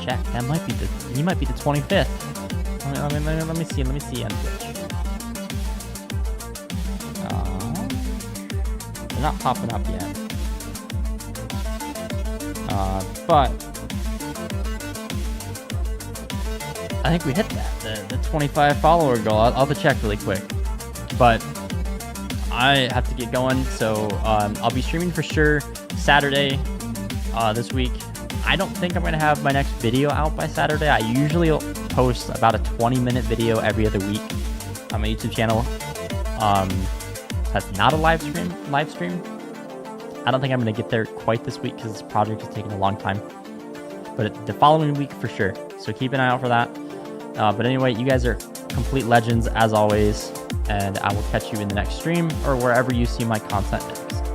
chat. That might be he might be the 25th. Let me see on Twitch. They're not popping up yet. But I think we hit that, the 25 follower goal. I'll have to check really quick. But I have to get going, so I'll be streaming for sure Saturday this week. I don't think I'm going to have my next video out by Saturday. I usually post about a 20-minute video every other week on my YouTube channel. That's not a live stream. I don't think I'm going to get there quite this week because this project is taking a long time. But the following week for sure. So keep an eye out for that. But anyway, you guys are complete legends as always, and I will catch you in the next stream or wherever you see my content next.